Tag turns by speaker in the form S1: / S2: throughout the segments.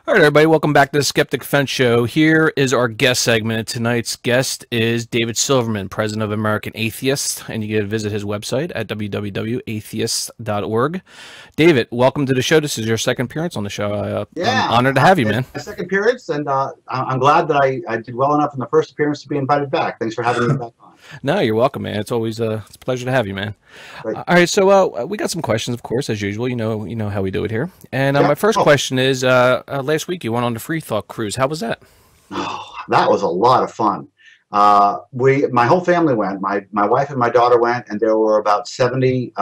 S1: All right, everybody, welcome back to the Skeptic Fence Show. Here is our guest segment. Tonight's guest is David Silverman, president of American Atheists, and you can visit his website at www.atheists.org. David, welcome to the show. This is your second appearance on the show. I'm honored to have you, man.
S2: My second appearance, and I'm glad that I did well enough in the first appearance to be invited back. Thanks for having me back on.
S1: No, you're welcome, man. It's always it's a pleasure to have you, man.
S2: Right.
S1: All right, so we got some questions, of course, as usual. You know how we do it here. And
S2: Yeah.
S1: my first question is: last week you went on the Free Thought cruise. How was that?
S2: Oh, that was a lot of fun. My whole family went. My wife and my daughter went, and there were about 70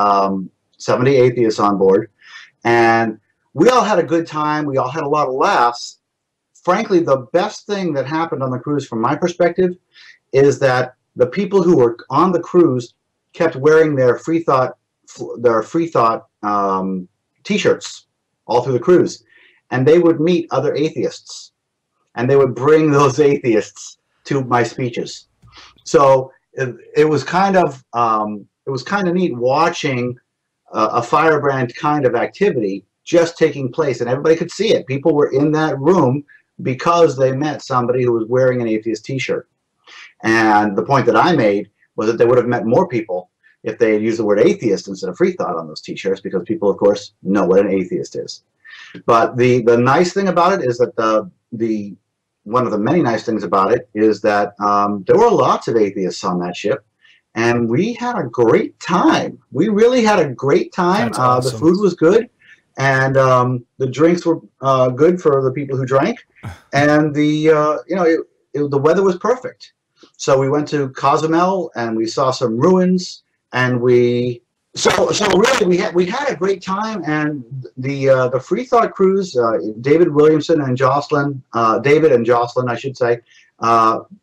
S2: atheists on board, and we all had a good time. We all had a lot of laughs. Frankly, the best thing that happened on the cruise, from my perspective, is that the people who were on the cruise kept wearing their Free Thought T-shirts all through the cruise, and they would meet other atheists, and they would bring those atheists to my speeches. So it was kind of neat watching a firebrand kind of activity just taking place, and everybody could see it. People were in that room because they met somebody who was wearing an atheist T-shirt. And the point that I made was that they would have met more people if they had used the word atheist instead of free thought on those T-shirts, because people, of course, know what an atheist is. But the nice thing about it is that one of the many nice things about it is that there were lots of atheists on that ship, and we had a great time. We really had a great time.
S1: That's awesome.
S2: The food was good, and the drinks were good for the people who drank, and the weather was perfect. So we went to Cozumel and we saw some ruins, and really we had a great time. And the Free Thought cruise, David and Jocelyn, I should say,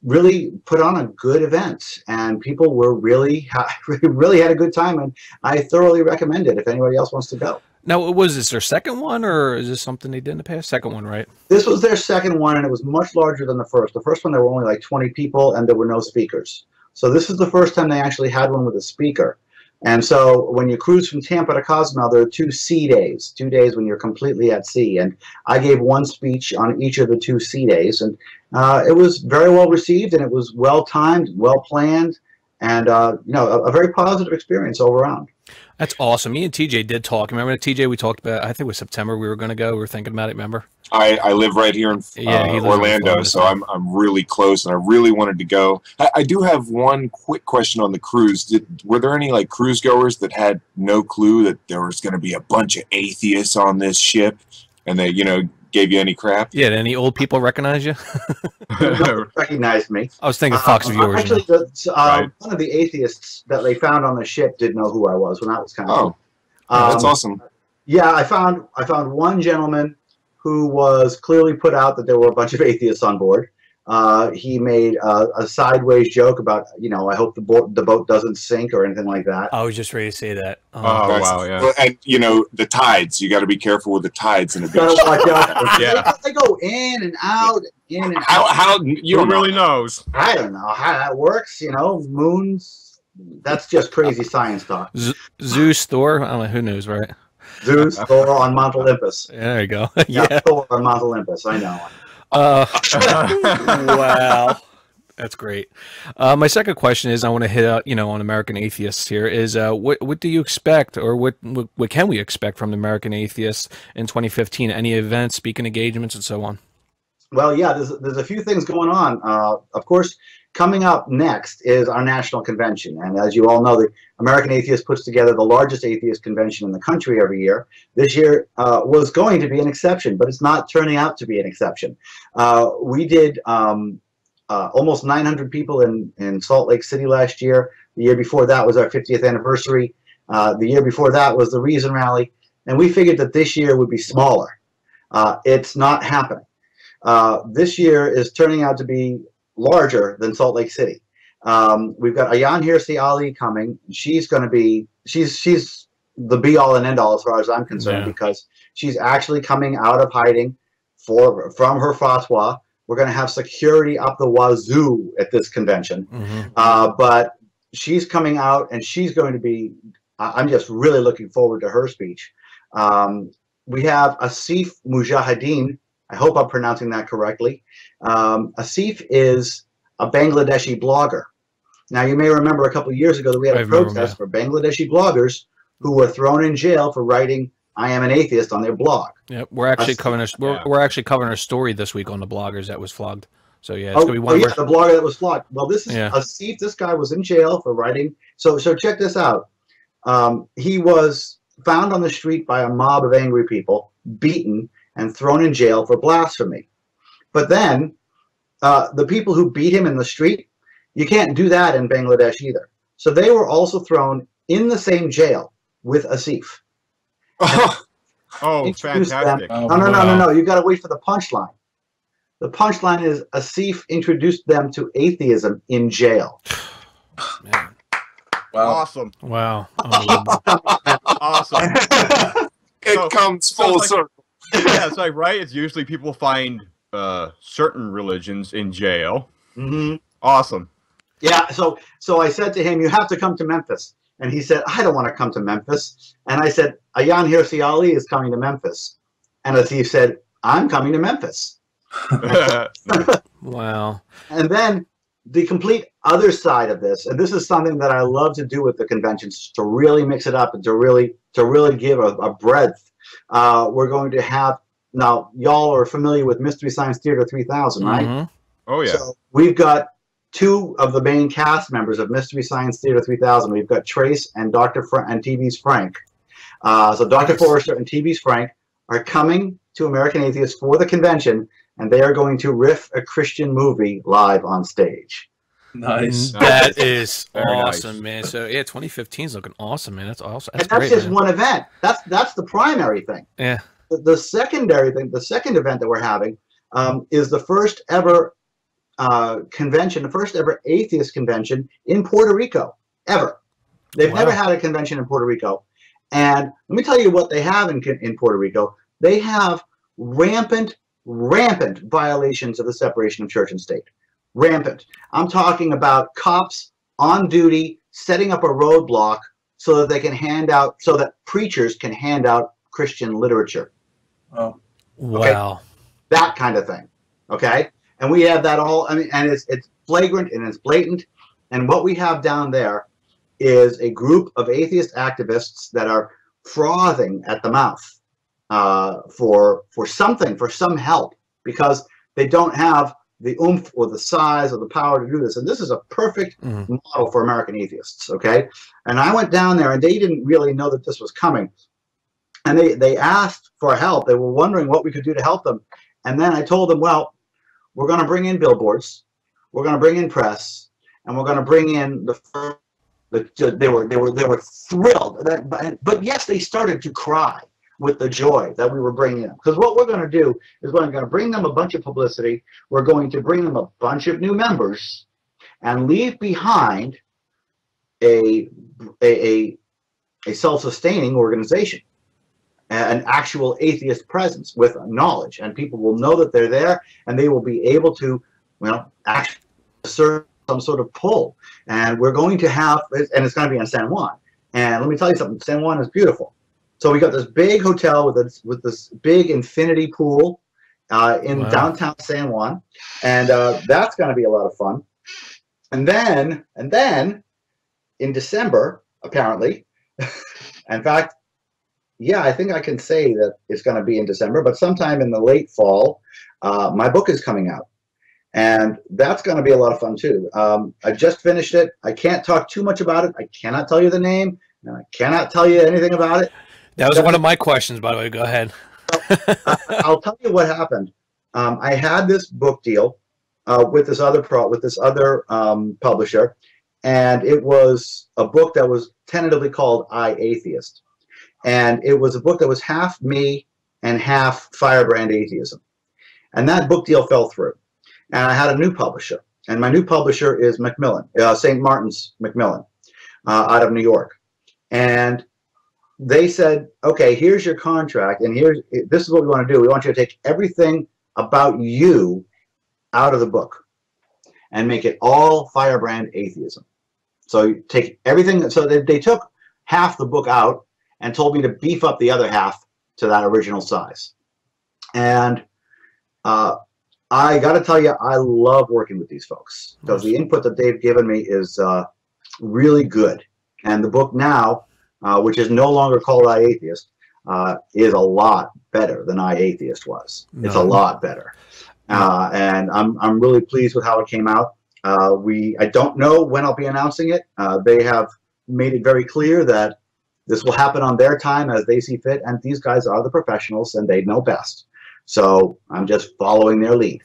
S2: really put on a good event, and people were really had a good time, and I thoroughly recommend it if anybody else wants to go.
S1: Now, was this their second one, or is this something they did in the past? Second one, right?
S2: This was their second one, and it was much larger than the first. The first one, there were only like 20 people, and there were no speakers. So this is the first time they actually had one with a speaker. And so when you cruise from Tampa to Cozumel, there are 2 sea days, 2 days when you're completely at sea. And I gave one speech on each of the 2 sea days, and it was very well received, and it was well timed, well planned, and a very positive experience all around.
S1: That's awesome. Me and TJ did talk. Remember, TJ, we talked about, I think it was September we were going to go. We were thinking about it, remember?
S3: I live right here in Orlando, so I'm really close, and I really wanted to go. I do have one quick question on the cruise. Were there any like cruise goers that had no clue that there was going to be a bunch of atheists on this ship, and they gave you any crap?
S1: Yeah, did any old people recognize you?
S2: Recognized me.
S1: I was thinking Fox viewers.
S2: Actually, one of the atheists that they found on the ship did know who I was, and that was kind of cool.
S3: That's awesome.
S2: Yeah, I found one gentleman who was clearly put out that there were a bunch of atheists on board. He made a sideways joke about, I hope the boat doesn't sink or anything like that.
S1: I was just ready to say that.
S4: Oh wow, yeah.
S3: And the tides. You got to be careful with the tides in a beach.
S2: Watch out.
S4: Yeah.
S2: They go in and out, in and out.
S3: How you
S4: Who really knows?
S2: I don't know how that works. Moons. That's just crazy science talk.
S1: Zeus, Thor, I don't know, who knows, right?
S2: Zeus, Thor on Mount Olympus.
S1: There you go.
S2: Yeah, Thor on Mount Olympus. I know.
S1: Wow, that's great. My second question is, I want to hit out, on American Atheists here. Is what do you expect, or what can we expect from the American Atheists in 2015? Any events, speaking engagements, and so on?
S2: Well, yeah, there's a few things going on. Of course, coming up next is our national convention, and as you all know, the American Atheists puts together the largest atheist convention in the country every year. This year was going to be an exception, but it's not turning out to be an exception. We did almost 900 people in Salt Lake City last year. The year before that was our 50th anniversary. The year before that was the Reason Rally, and we figured that this year would be smaller. It's not happening. This year is turning out to be larger than Salt Lake City. We've got Ayaan Hirsi Ali coming. She's going to be, she's the be-all and end-all as far as I'm concerned, because she's actually coming out of hiding from her fatwa. We're going to have security up the wazoo at this convention. But she's coming out, and she's going to be, I'm just really looking forward to her speech. We have Asif Mujahideen I hope I'm pronouncing that correctly. Asif is a Bangladeshi blogger. Now, you may remember a couple of years ago that we had a protest for Bangladeshi bloggers who were thrown in jail for writing "I am an atheist" on their blog.
S1: Yep, we're actually covering a story this week on the bloggers that was flogged. So yeah, it's gonna be one.
S2: The blogger that was flogged. Well, this is Asif. This guy was in jail for writing. So check this out. He was found on the street by a mob of angry people, beaten, and thrown in jail for blasphemy. But then, the people who beat him in the street, you can't do that in Bangladesh either. So they were also thrown in the same jail with Asif.
S4: Oh, fantastic.
S2: No. You got to wait for the punchline. The punchline is Asif introduced them to atheism in jail.
S1: Man.
S4: Wow. Awesome.
S1: Wow.
S4: Awesome.
S3: It comes full circle.
S4: Yeah, it's like, right? It's usually people find certain religions in jail.
S2: Mm-hmm.
S4: Awesome.
S2: Yeah, so I said to him, you have to come to Memphis. And he said, I don't want to come to Memphis. And I said, Ayan Hirsi Ali is coming to Memphis. And Asif said, I'm coming to Memphis.
S1: Wow.
S2: And then the complete other side of this, and this is something that I love to do with the conventions, to really mix it up and to really give a breadth. We're going to have, now y'all are familiar with Mystery Science Theater 3000, right?
S1: Mm-hmm.
S4: Oh yeah.
S2: So we've got two of the main cast members of Mystery Science Theater 3000. We've got Trace and and TV's Frank. So Dr. Forrester and TV's Frank are coming to American Atheists for the convention, and they are going to riff a Christian movie live on stage.
S1: Nice. That is awesome, man. So yeah, 2015 is looking awesome, man. That's awesome.
S2: That's great, just one event. That's the primary thing.
S1: Yeah.
S2: The secondary thing, the second event that we're having, is the first ever convention, the first ever atheist convention in Puerto Rico, ever. They've never had a convention in Puerto Rico. And let me tell you what they have in Puerto Rico. They have rampant violations of the separation of church and state. Rampant. I'm talking about cops on duty setting up a roadblock so that they can so that preachers can hand out Christian literature.
S1: Oh, wow.
S2: Okay? That kind of thing. Okay? And we have that all, I mean, and it's flagrant and it's blatant. And what we have down there is a group of atheist activists that are frothing at the mouth for some help, because they don't have the oomph or the size or the power to do this. And this is a perfect model for American Atheists, okay? And I went down there, and they didn't really know that this was coming. And they asked for help. They were wondering what we could do to help them. And then I told them, well, we're going to bring in billboards, we're going to bring in press, and we're going to bring in they were thrilled. But yes, they started to cry with the joy that we were bringing them. Because what we're going to do is we're going to bring them a bunch of publicity. We're going to bring them a bunch of new members and leave behind a self-sustaining organization, an actual atheist presence with knowledge, and people will know that they're there, and they will be able to, actually assert some sort of pull. And we're going to have, and it's going to be in San Juan. And let me tell you something, San Juan is beautiful. So we got this big hotel with this big infinity pool in downtown San Juan, and that's going to be a lot of fun. And then in December, apparently, in fact, yeah, I think I can say that it's going to be in December, but sometime in the late fall, my book is coming out. And that's going to be a lot of fun, too. I just finished it. I can't talk too much about it. I cannot tell you the name, and I cannot tell you anything about it.
S1: That was one of my questions, by the way. Go ahead.
S2: I'll tell you what happened. I had this book deal with this other publisher, and it was a book that was tentatively called I, Atheist. And it was a book that was half me and half firebrand atheism. And that book deal fell through. And I had a new publisher. And my new publisher is Macmillan, St. Martin's Macmillan, out of New York. And they said, okay, here's your contract, and this is what we want to do. We want you to take everything about you out of the book and make it all firebrand atheism. So you take everything. So they took half the book out and told me to beef up the other half to that original size. And I got to tell you, I love working with these folks because the input that they've given me is really good. And the book now, which is no longer called I Atheist, is a lot better than I Atheist was. No. It's a lot better. And I'm really pleased with how it came out. I don't know when I'll be announcing it. They have made it very clear that this will happen on their time as they see fit, and these guys are the professionals and they know best. So I'm just following their lead.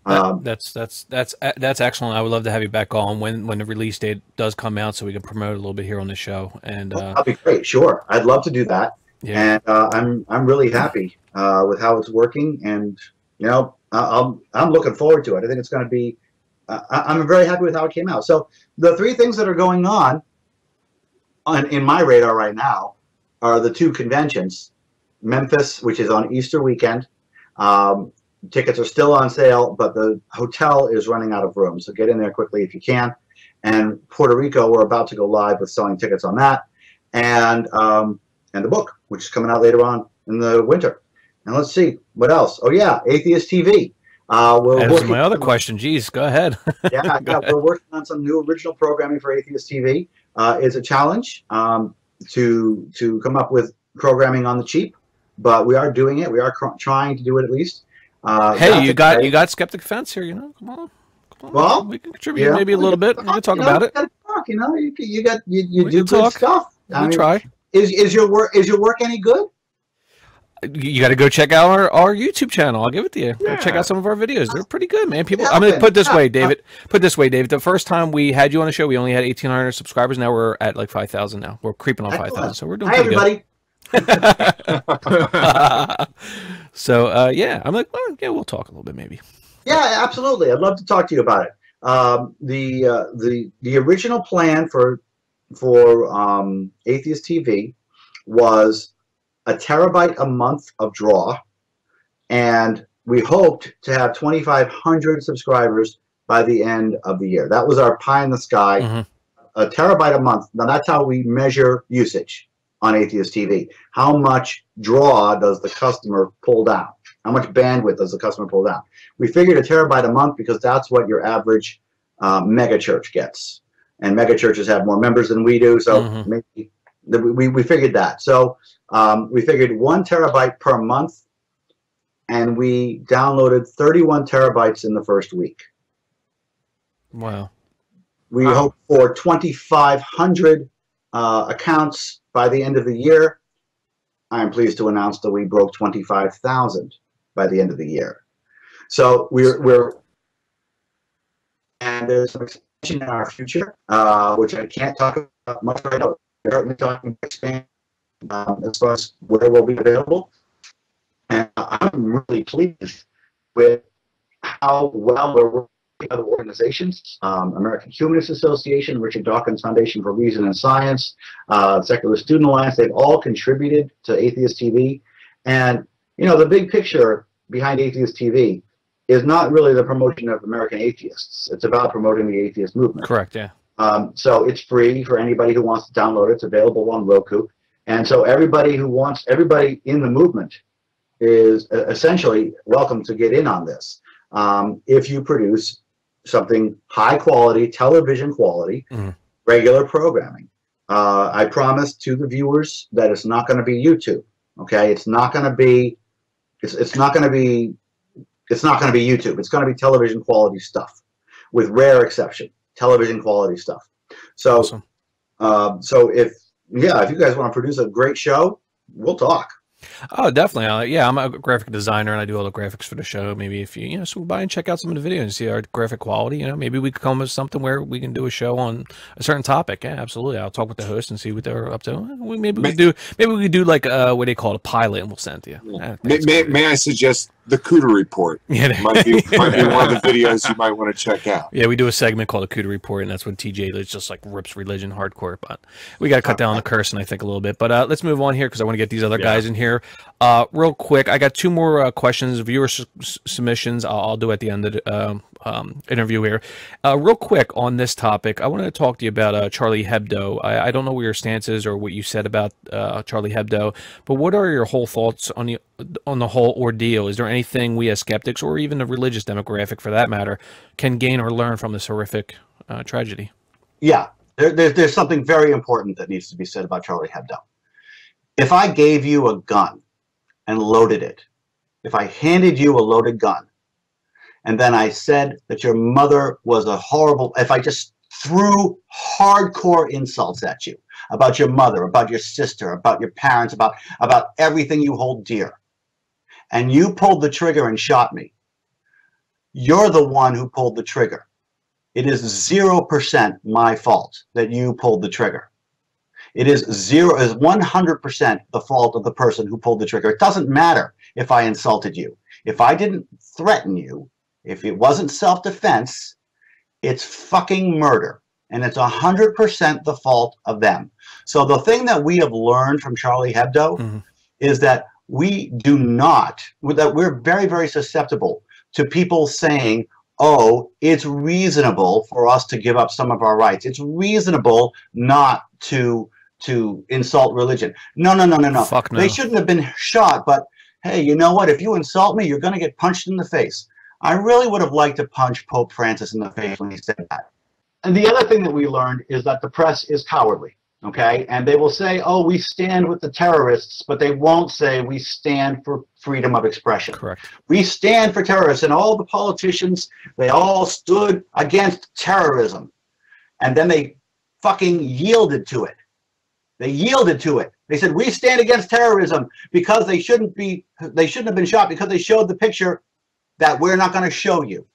S1: That's excellent. I would love to have you back on when the release date does come out, so we can promote it a little bit here on the show. And
S2: that'd be great. Sure, I'd love to do that. Yeah. And I'm really happy with how it's working, and you know, I'm looking forward to it. I think it's going to be. I'm very happy with how it came out. So the three things that are going on in my radar right now are the two conventions: Memphis, which is on Easter weekend. Tickets are still on sale, but the hotel is running out of room. So get in there quickly if you can. And Puerto Rico, we're about to go live with selling tickets on that. And the book, which is coming out later on in the winter. And let's see, what else? Oh, yeah, Atheist TV.
S1: That was my other question. Jeez, go ahead.
S2: Yeah, we're working on some new original programming for Atheist TV. It's a challenge to come up with programming on the cheap, but we are doing it. We are trying to do it at least.
S1: Hey, you got Skeptic Fence here, you know? Come on.
S2: Well,
S1: we can contribute maybe a little bit. We can talk about it.
S2: You know, you do good stuff.
S1: I mean, try.
S2: Is your work any good?
S1: You got to go check out our YouTube channel. I'll give it to you. Yeah. Go check out some of our videos. They're pretty good, man. People, I'm gonna put it this way, David. The first time we had you on the show, we only had 1,800 subscribers. Now we're at like 5,000. Now we're creeping on 5,000. So we're doing pretty good. So yeah, I'm like, well, yeah, we'll talk a little bit maybe.
S2: Yeah, absolutely. I'd love to talk to you about it. The original plan for Atheist TV was a terabyte a month of draw, and we hoped to have 2,500 subscribers by the end of the year. That was our pie in the sky. A terabyte a month. Now that's how we measure usage on Atheist TV. How much draw does the customer pull down? How much bandwidth does the customer pull down? We figured a terabyte a month because that's what your average mega church gets. And mega churches have more members than we do, so maybe we figured that. So we figured 1 terabyte per month, and we downloaded 31 terabytes in the first week.
S1: Wow.
S2: We hope for 2,500 accounts by the end of the year. I'm pleased to announce that we broke 25,000 by the end of the year. So and there's some expansion in our future, which I can't talk about much right now. We're certainly talking expand as far as where we'll be available. And I'm really pleased with how well we're working with other organizations, American Humanist Association, Richard Dawkins Foundation for Reason and Science, Secular Student Alliance. They've all contributed to Atheist TV. And, you know, the big picture behind Atheist TV is not really the promotion of American atheists. It's about promoting the atheist movement.
S1: Correct, yeah.
S2: So it's free for anybody who wants to download it. It's available on Roku. And so everybody in the movement is essentially welcome to get in on this. If you produce something high quality, television quality, regular programming. I promise to the viewers that it's not going to be YouTube. Okay, it's not going to be YouTube. It's going to be television quality stuff, with rare exception, television quality stuff. So, awesome. So if you guys want to produce a great show, we'll talk.
S1: Oh, definitely. Yeah, I'm a graphic designer and I do all the graphics for the show. Maybe if you swing by and check out some of the videos and see our graphic quality, maybe we could come with something where we can do a show on a certain topic. Yeah, absolutely. I'll talk with the host and see what they're up to. Maybe we could do like what they call a pilot, and we'll send it to you.
S3: May I suggest the Cooter Report?
S1: Yeah,
S3: might be one of the videos you might want to check out.
S1: Yeah, we do a segment called the Cooter Report, and that's when TJ just like rips religion hardcore. But we got to cut down the cursing, I think, a little bit. But let's move on here because I want to get these other guys in here. Real quick, I got 2 more questions, viewer submissions. I'll do at the end of interview here. Real quick on this topic, I wanted to talk to you about Charlie Hebdo. I don't know where your stance is or what you said about Charlie Hebdo, but what are your whole thoughts on the whole ordeal? Is there anything we as skeptics, or even the religious demographic for that matter, can gain or learn from this horrific tragedy?
S2: Yeah, there's something very important that needs to be said about Charlie Hebdo. If I gave you a gun and loaded it, if I handed you a loaded gun, and then I said that your mother was a horrible, if I just threw hardcore insults at you about your mother, about your sister, about your parents, about everything you hold dear, and you pulled the trigger and shot me, you're the one who pulled the trigger. It is 0% my fault that you pulled the trigger. It is 100% the fault of the person who pulled the trigger. It doesn't matter if I insulted you. If I didn't threaten you, if it wasn't self-defense, it's fucking murder. And it's 100% the fault of them. So the thing that we have learned from Charlie Hebdo is that we do not, that we're very, very susceptible to people saying, oh, it's reasonable for us to give up some of our rights. It's reasonable not to insult religion. No, no, no, no, no.
S1: Fuck no.
S2: They shouldn't have been shot, but hey, you know what? If you insult me, you're going to get punched in the face. I really would have liked to punch Pope Francis in the face when he said that. And the other thing that we learned is that the press is cowardly, okay? And they will say, oh, we stand with the terrorists, but they won't say we stand for freedom of expression.
S1: Correct.
S2: We stand for terrorists, and all the politicians, they all stood against terrorism. And then they fucking yielded to it. They yielded to it. They said, we stand against terrorism because they shouldn't have been shot because they showed the picture that we're not going to show you.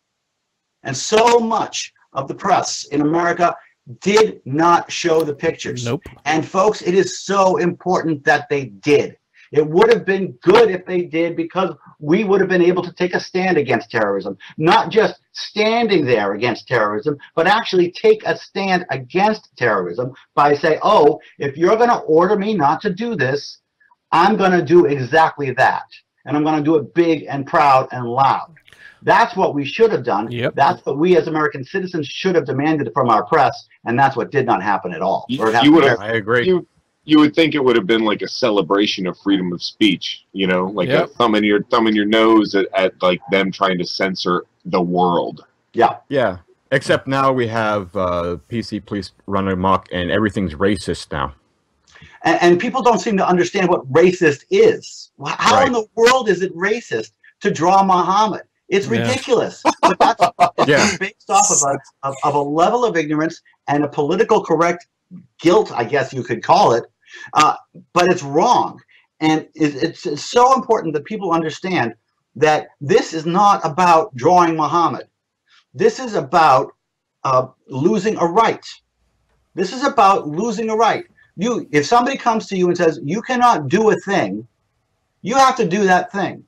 S2: And so much of the press in America did not show the pictures.
S1: Nope.
S2: And folks, it is so important that they did. It would have been good if they did, because we would have been able to take a stand against terrorism. Not just standing there against terrorism, but actually take a stand against terrorism by saying, oh, if you're going to order me not to do this, I'm going to do exactly that. And I'm going to do it big and proud and loud. That's what we should have done.
S1: Yep.
S2: That's what we as American citizens should have demanded from our press, and that's what did not happen at all.
S4: I agree.
S3: You would think it would have been like a celebration of freedom of speech, you know, like a thumb in your nose at like them trying to censor the world.
S2: Yeah.
S4: Yeah. Except now we have PC police running amok, and everything's racist now.
S2: And people don't seem to understand what racist is. How in the world is it racist to draw Muhammad? It's ridiculous. But that's based off of a level of ignorance and a political correct guilt, I guess you could call it. But it's wrong. And it's so important that people understand that this is not about drawing Muhammad. This is about losing a right. This is about losing a right. If somebody comes to you and says, you cannot do a thing, you have to do that thing.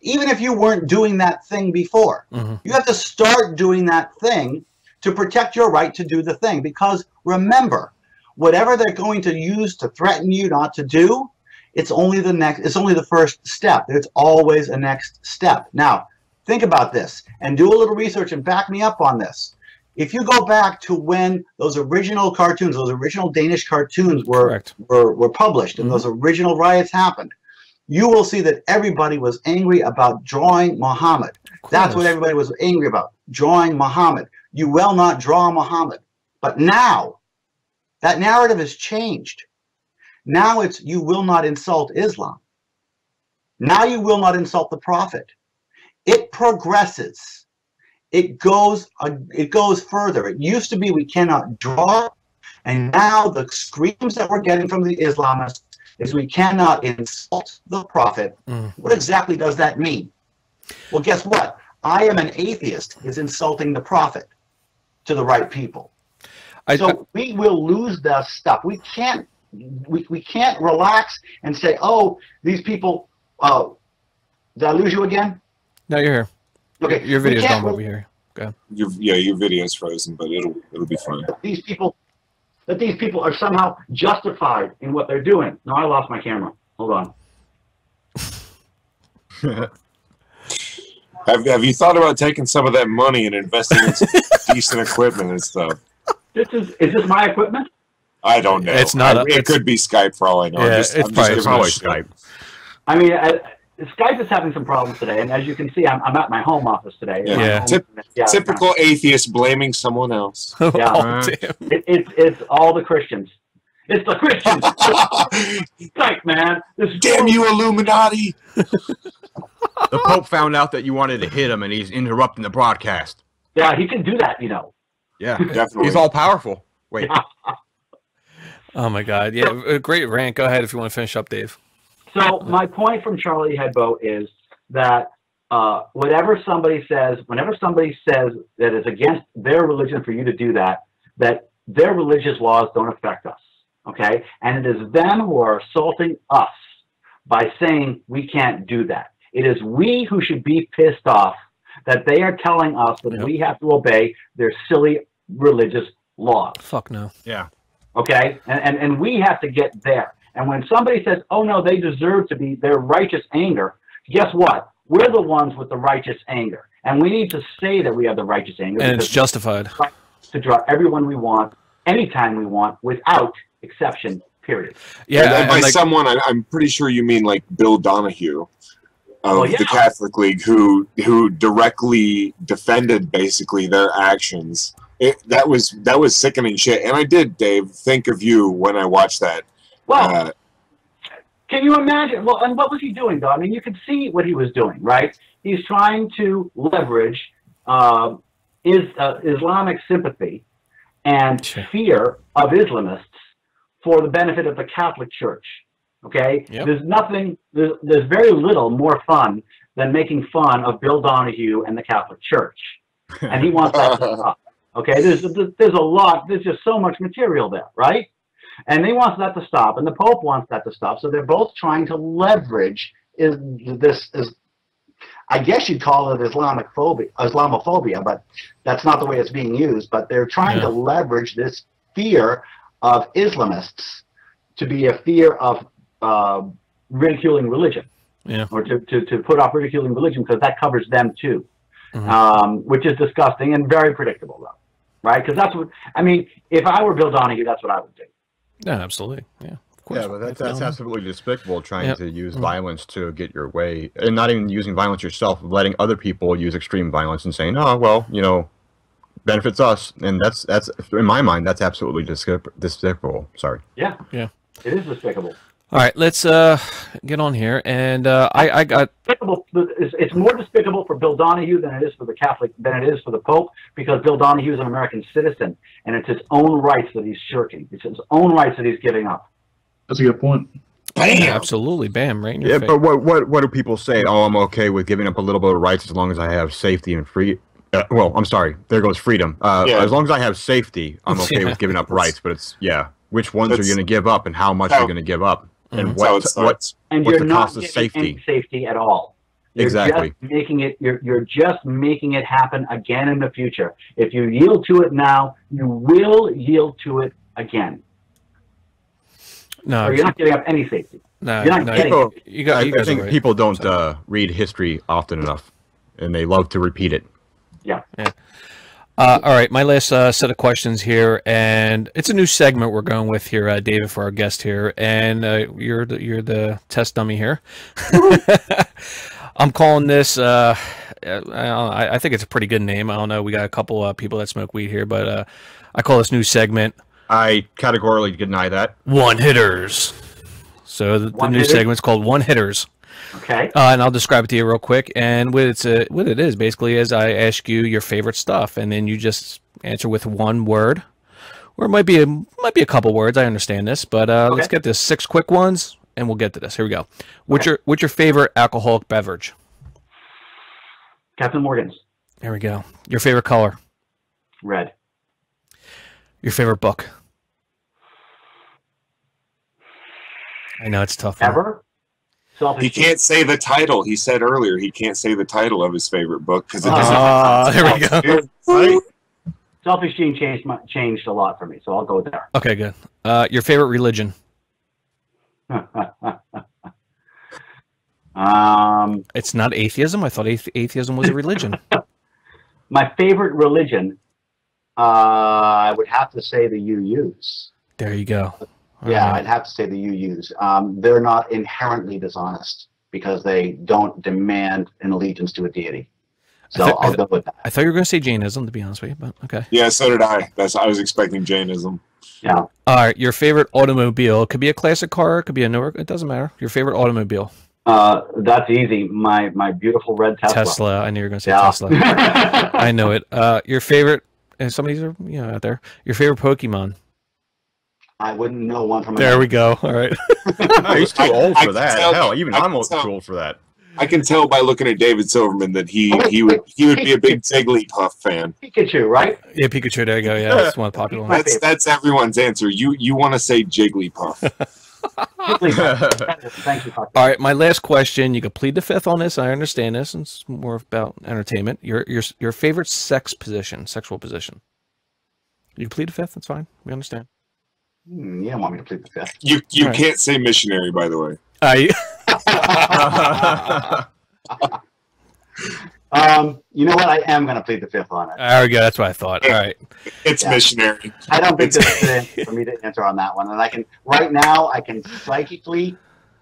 S2: Even if you weren't doing that thing before. You have to start doing that thing to protect your right to do the thing. Because remember, whatever they're going to use to threaten you not to do, it's only the first step. There's always a next step. Now, think about this and do a little research and back me up on this. If you go back to when those original cartoons, those original Danish cartoons were published and those original riots happened, you will see that everybody was angry about drawing Muhammad. That's what everybody was angry about, drawing Muhammad. You will not draw Muhammad. But now, that narrative has changed. Now it's, you will not insult Islam. Now you will not insult the Prophet. It progresses. It goes further. It used to be we cannot draw, and now the screams that we're getting from the Islamists is we cannot insult the Prophet. What exactly does that mean? Well, guess what? I am an atheist is insulting the Prophet to the right people. So we will lose the stuff. We can't relax and say, oh, these people, did I lose you again?
S1: No, you're here.
S2: Okay.
S1: Your video's gone over here. Okay.
S3: Your video's frozen, but it'll be fine.
S2: These people are somehow justified in what they're doing. No, I lost my camera. Hold on.
S3: Have you thought about taking some of that money and investing in some decent equipment and stuff?
S2: Is this my equipment?
S3: I don't know.
S1: It's not.
S3: It could be Skype for all I know.
S1: Yeah,
S3: I'm just
S4: probably Skype.
S2: I mean, Skype is having some problems today, and as you can see, I'm at my home office today.
S3: Yeah. Typical atheist blaming someone else.
S2: Yeah.
S1: Oh, damn.
S2: It's all the Christians. It's the Christians. Skype, man.
S3: Damn you, Illuminati!
S4: The Pope found out that you wanted to hit him, and he's interrupting the broadcast.
S2: Yeah, he can do that, you know.
S4: Yeah,
S3: definitely.
S4: He's all powerful. Wait.
S1: Oh my God! Yeah, a great rant. Go ahead if you want to finish up, Dave.
S2: So my point from Charlie Hebdo is that whenever somebody says that it's against their religion for you to do that, that their religious laws don't affect us, okay? And it is them who are assaulting us by saying we can't do that. It is we who should be pissed off that they are telling us that we have to obey their silly religious laws.
S1: Fuck no.
S4: Yeah.
S2: Okay? And we have to get there. And when somebody says, oh, no, they deserve to be their righteous anger, guess what? We're the ones with the righteous anger. And we need to say that we have the righteous anger.
S1: And it's justified.
S2: To draw everyone we want, anytime we want, without exception, period.
S1: Yeah.
S3: And by someone, I'm pretty sure you mean like Bill Donahue of the Catholic League, who directly defended basically their actions. That was sickening shit. And I did, Dave, think of you when I watched that.
S2: Well, can you imagine? Well, and what was he doing, though? I mean, you could see what he was doing, right? He's trying to leverage Islamic sympathy and fear of Islamists for the benefit of the Catholic Church. Okay? Yep. There's very little more fun than making fun of Bill Donahue and the Catholic Church. And he wants that to stop. Okay? There's just so much material there, right? And he wants that to stop, and the Pope wants that to stop. So they're both trying to leverage I guess you'd call it Islamophobia, but that's not the way it's being used. But they're trying to leverage this fear of Islamists to be a fear of ridiculing religion, or to put off ridiculing religion, because that covers them too, which is disgusting and very predictable, though, right? Because that's what I mean. If I were Bill Donahue, that's what I would do.
S1: Yeah, absolutely. Yeah, of course.
S4: Yeah, but that's absolutely despicable, trying to use violence to get your way, and not even using violence yourself, letting other people use extreme violence and saying, "Oh, well, benefits us," and that's in my mind, that's absolutely despicable. Sorry.
S2: Yeah, it is despicable.
S1: All right, let's get on here, and I got.
S2: It's more despicable for Bill Donahue than it is for the Catholic, than it is for the Pope, because Bill Donahue is an American citizen, and it's his own rights that he's shirking. It's his own rights that he's giving up.
S5: That's a good point.
S1: Bam! Absolutely, bam! Right in your face.
S4: But what do people say? Oh, I'm okay with giving up a little bit of rights as long as I have safety and free. Well, I'm sorry. There goes freedom. As long as I have safety, I'm okay with giving up rights. But it's which ones are you going to give up, and how much are you going to give up? And what's the cost of safety?
S2: Any safety at all. You're just making it. You're just making it happen again in the future. If you yield to it now, you will yield to it again. No, or you're not giving up any safety.
S1: No,
S2: you're not getting.
S4: I think people don't read history often enough, and they love to repeat it.
S2: Yeah.
S1: All right, my last set of questions here, and it's a new segment we're going with here, David, for our guest here, and you're the test dummy here. I'm calling this. I think it's a pretty good name. I don't know. We got a couple people that smoke weed here, but I call this new segment.
S4: I categorically deny that.
S1: One hitters. So the new segment's called One Hitters.
S2: Okay.
S1: And I'll describe it to you real quick. And what it is basically is I ask you your favorite stuff, and then you just answer with one word, or it might be a couple words. I understand this, but let's get this 6 quick ones, and we'll get to this. Here we go. What's your favorite alcoholic beverage?
S2: Captain Morgan's.
S1: There we go. Your favorite color?
S2: Red.
S1: Your favorite book? I know it's tough.
S2: Ever?
S3: He can't say the title. He said earlier he can't say the title of his favorite book because it doesn't.
S1: There we go.
S2: Right? Selfish Gene changed a lot for me, so I'll go there.
S1: Okay, good. Your favorite religion? It's not atheism. I thought atheism was a religion.
S2: My favorite religion, I would have to say the UUs.
S1: There you go.
S2: Yeah, I'd have to say the UUs. They're not inherently dishonest because they don't demand an allegiance to a deity. So I'll go with that.
S1: I thought you were going to say Jainism, to be honest with you, but okay.
S3: Yeah, so did I. I was expecting Jainism.
S2: Yeah.
S1: All right, your favorite automobile. It could be a classic car. It could be a newer. It doesn't matter. Your favorite automobile.
S2: That's easy. My beautiful red Tesla.
S1: Tesla. I knew you were going to say Tesla. I know it. Your favorite, and some of these are out there. Your favorite Pokemon.
S2: I wouldn't know one from
S1: there. We go. All right.
S4: He's too old for that. Hell, even I'm too old for that.
S3: I can tell by looking at David Silverman that he would be a big Jigglypuff fan.
S2: Pikachu, right?
S1: Yeah, Pikachu. There you go. Yeah, that's one of the popular ones.
S3: That's everyone's answer. You want to say Jigglypuff?
S2: Thank you.
S1: All right, my last question. You could plead the fifth on this. I understand this. It's more about entertainment. Your favorite sexual position. You can plead the fifth. That's fine. We understand.
S2: You don't want me to plead the fifth.
S3: You can't say missionary, by the way.
S2: You know what? I am going to plead the fifth on it.
S1: There we go. That's what I thought. All right.
S3: It's missionary.
S2: I don't think this is for me to answer on that one. And right now, I can psychically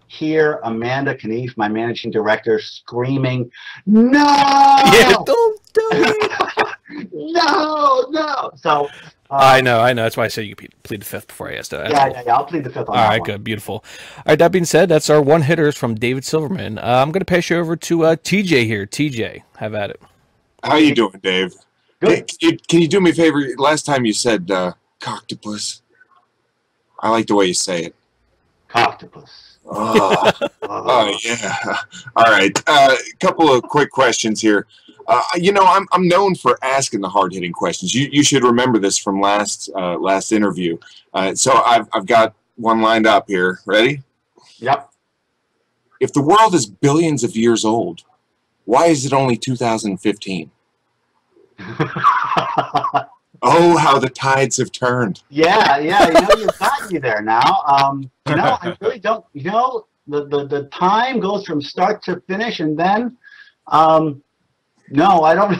S2: hear Amanda Knief, my managing director, screaming, "No!
S1: Yeah, don't do it!
S2: No! So.
S1: I know. That's why I said you plead the fifth before I asked that.
S2: Yeah, I'll plead the fifth on that.
S1: All right, good, beautiful. All right, that being said, that's our one hitters from David Silverman. I'm going to pass you over to TJ here. TJ, have at it.
S3: How you doing, Dave?
S2: Good.
S3: Can you do me a favor? Last time you said coctopus. I like the way you say it.
S2: Coctopus.
S3: Oh yeah. All right. A couple of quick questions here. I'm known for asking the hard-hitting questions. You should remember this from last interview. So I've got one lined up here. Ready?
S2: Yep.
S3: If the world is billions of years old, why is it only 2015? Oh, how the tides have turned.
S2: Yeah. You've got me there now. I really don't. The time goes from start to finish, and then. No, I don't.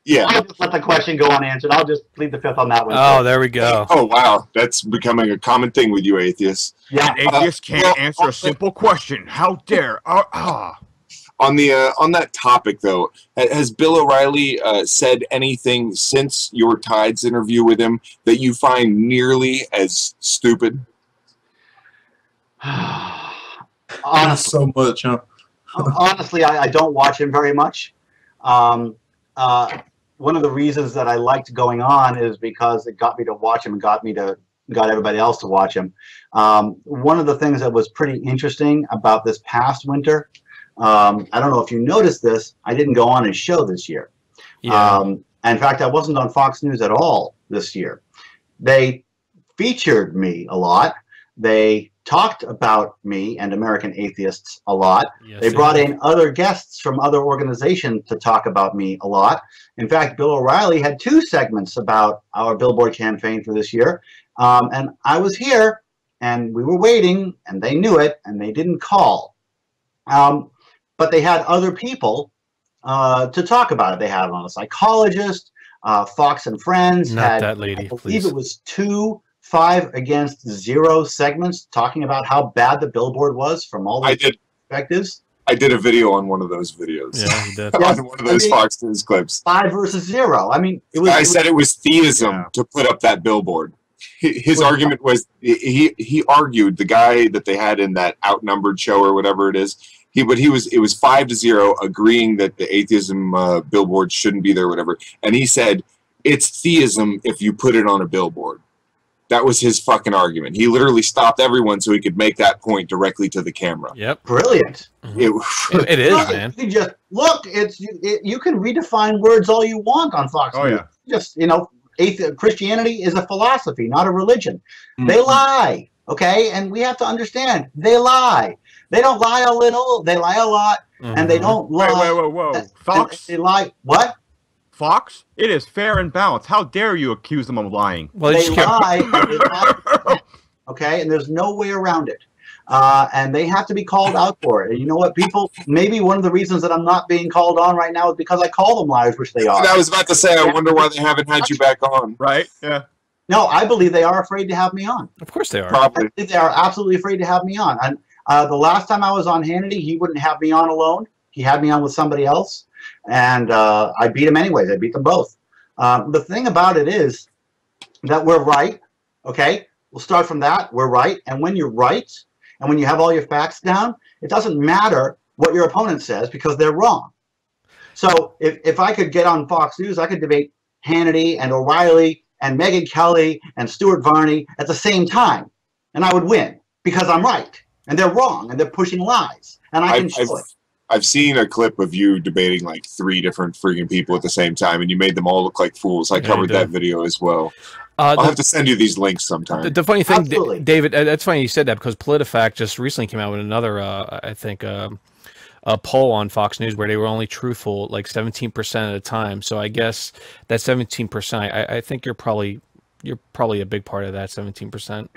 S3: Yeah.
S2: I'll just let the question go unanswered. I'll just plead the fifth on that one.
S1: Oh, there we go.
S3: Oh, wow. That's becoming a common thing with you atheists.
S2: Yeah.
S4: Atheists can't answer a simple question. How dare?
S3: On that topic, though, has Bill O'Reilly said anything since your Tides interview with him that you find nearly as stupid?
S2: Honestly,
S5: so much, huh?
S2: Honestly, I don't watch him very much. One of the reasons that I liked going on is because it got me to watch him and got everybody else to watch him. One of the things that was pretty interesting about this past winter, I don't know if you noticed this, I didn't go on his show this year.
S1: Yeah.
S2: In fact, I wasn't on Fox News at all this year. They featured me a lot. They talked about me and American Atheists a lot.
S1: Yes,
S2: they brought in other guests from other organizations to talk about me a lot. In fact, Bill O'Reilly had 2 segments about our billboard campaign for this year. And I was here, and we were waiting, and they knew it, and they didn't call. But they had other people to talk about it. They had a psychologist, Fox and Friends.
S1: Not that lady,
S2: I believe
S1: please.
S2: it was 2 5 against 0 segments talking about how bad the billboard was from all the perspectives.
S3: I did a video on one of those videos.
S1: Yeah, you did.
S3: On one of those Fox News clips.
S2: 5 versus 0. I mean,
S3: I said it was theism to put up that billboard. His argument was he argued, the guy that they had in that Outnumbered show or whatever it is. It was 5-0, agreeing that the atheism billboard shouldn't be there, or whatever. And he said it's theism if you put it on a billboard. That was his fucking argument. He literally stopped everyone so he could make that point directly to the camera.
S1: Yep.
S2: Brilliant.
S1: It is, man.
S2: You just look. You can redefine words all you want on Fox News.
S4: Yeah.
S2: Just Christianity is a philosophy, not a religion. They lie. Okay, and we have to understand they lie. They don't lie a little. They lie a lot, and they don't lie.
S4: Whoa. Fox.
S2: They lie. What?
S4: Fox? It is fair and balanced. How dare you accuse them of lying?
S2: Well, they lie. Okay, and there's no way around it. and they have to be called out for it. And you know what, people, maybe one of the reasons that I'm not being called on right now is because I call them liars, which they are.
S3: And I was about to say, I wonder why they haven't had you back on.
S4: Right? Yeah.
S2: No, I believe they are afraid to have me on.
S1: Of course they are.
S3: Probably.
S2: I believe they are absolutely afraid to have me on. And the last time I was on Hannity, he wouldn't have me on alone. He had me on with somebody else, and I beat him anyways. I beat them both. The thing about it is that we're right, okay? We'll start from that. We're right. And when you're right, and when you have all your facts down, it doesn't matter what your opponent says because they're wrong. So if I could get on Fox News, I could debate Hannity and O'Reilly and Megyn Kelly and Stuart Varney at the same time, and I would win because I'm right, and they're wrong, and they're pushing lies, and I can show it.
S3: I've seen a clip of you debating like 3 different freaking people at the same time, and you made them all look like fools. I covered that video as well. I'll have to send you these links sometime.
S1: The funny thing, David, that's funny you said that because PolitiFact just recently came out with another, I think, a poll on Fox News where they were only truthful like 17% of the time. So I guess that 17%, I think you're probably a big part of that 17%.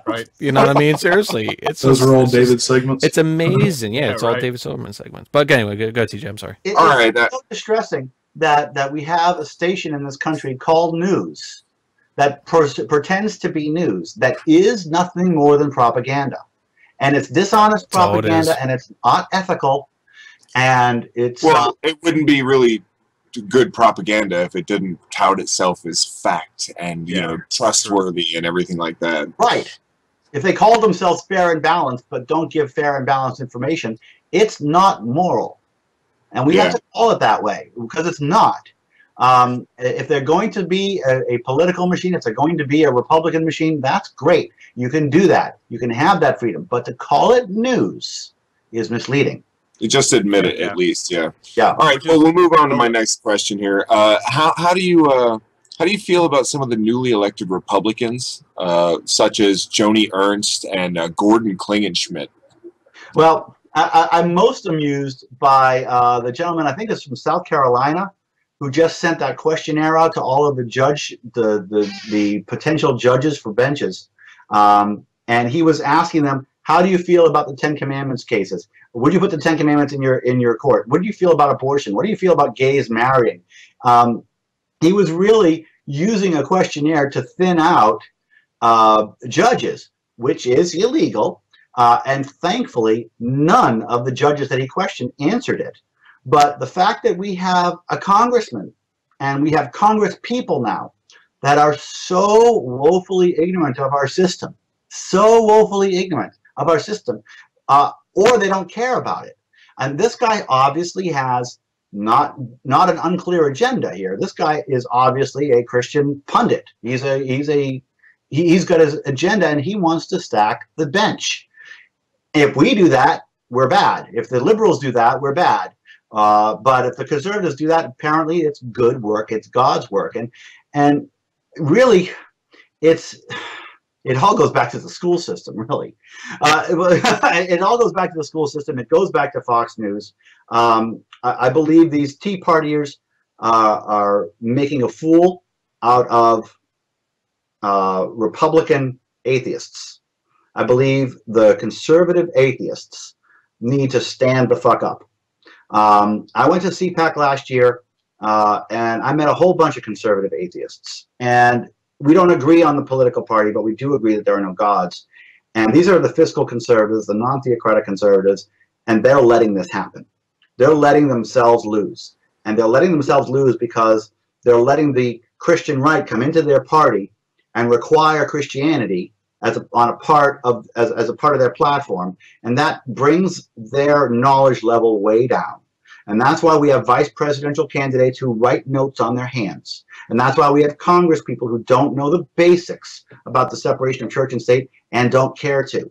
S1: Right? You know what I mean? Seriously,
S5: those are all David segments.
S1: It's amazing. Yeah, it's all David Silverman segments. But anyway, go TJ. I'm sorry.
S2: It's so distressing that we have a station in this country called news that pretends to be news that is nothing more than propaganda. And it's dishonest propaganda, and it's not ethical, and it's...
S3: Well, it wouldn't be really good propaganda if it didn't tout itself as fact and, you know, trustworthy and everything like that.
S2: Right. If they call themselves fair and balanced, but don't give fair and balanced information, it's not moral. And we have to call it that way, because it's not. If they're going to be a political machine, if they're going to be a Republican machine, that's great. You can do that. You can have that freedom. But to call it news is misleading.
S3: You just admit it, at least,
S2: Yeah.
S3: All right. Well, we'll move on to my next question here. How do you feel about some of the newly elected Republicans, such as Joni Ernst and Gordon Klingenschmidt?
S2: Well, I'm most amused by the gentleman, I think it's from South Carolina, who just sent that questionnaire out to all of the potential judges for benches, and he was asking them, how do you feel about the 10 Commandments cases? Would you put the 10 Commandments in your court? What do you feel about abortion? What do you feel about gays marrying? He was really using a questionnaire to thin out judges, which is illegal, and thankfully none of the judges that he questioned answered it. But the fact that we have a congressman and we have Congress people now that are so woefully ignorant of our system, or they don't care about it. And this guy obviously has not an unclear agenda here. This guy is obviously a Christian pundit. He's got his agenda, and he wants to stack the bench. If we do that, we're bad. If the liberals do that, we're bad. But if the conservatives do that, apparently it's good work. It's God's work. And really, it all goes back to the school system, really. It all goes back to the school system. It goes back to Fox News. I believe these Tea Partiers are making a fool out of Republican atheists. I believe the conservative atheists need to stand the fuck up. I went to CPAC last year, and I met a whole bunch of conservative atheists. And we don't agree on the political party, but we do agree that there are no gods. And these are the fiscal conservatives, the non-theocratic conservatives, and they're letting this happen. They're letting themselves lose. And they're letting themselves lose because they're letting the Christian right come into their party and require Christianity as a part of their platform. And that brings their knowledge level way down. And that's why we have vice presidential candidates who write notes on their hands. And that's why we have Congress people who don't know the basics about the separation of church and state and don't care to.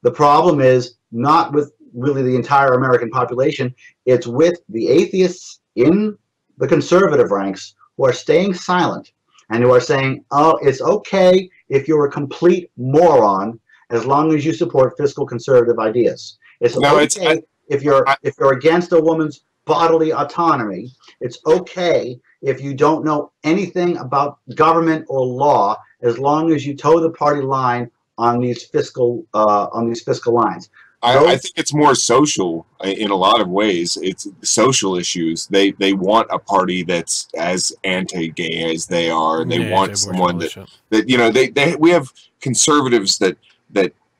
S2: The problem is not with really the entire American population. It's with the atheists in the conservative ranks who are staying silent and who are saying, oh, it's okay if you're a complete moron as long as you support fiscal conservative ideas. It's okay if you're against a woman's bodily autonomy. It's okay if you don't know anything about government or law as long as you toe the party line on these fiscal lines.
S3: I think it's more social in a lot of ways. It's social issues. They want a party that's as anti-gay as they are. They want someone that you know. We have conservatives that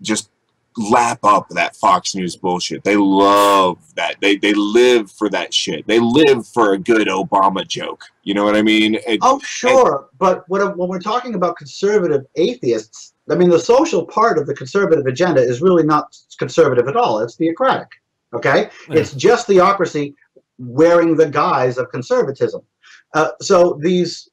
S3: just lap up that Fox News bullshit. They love that. They live for that shit. They live for a good Obama joke. You know what I mean?
S2: But when we're talking about conservative atheists, I mean, the social part of the conservative agenda is really not conservative at all. It's theocratic, okay? Yeah. It's just theocracy wearing the guise of conservatism. So these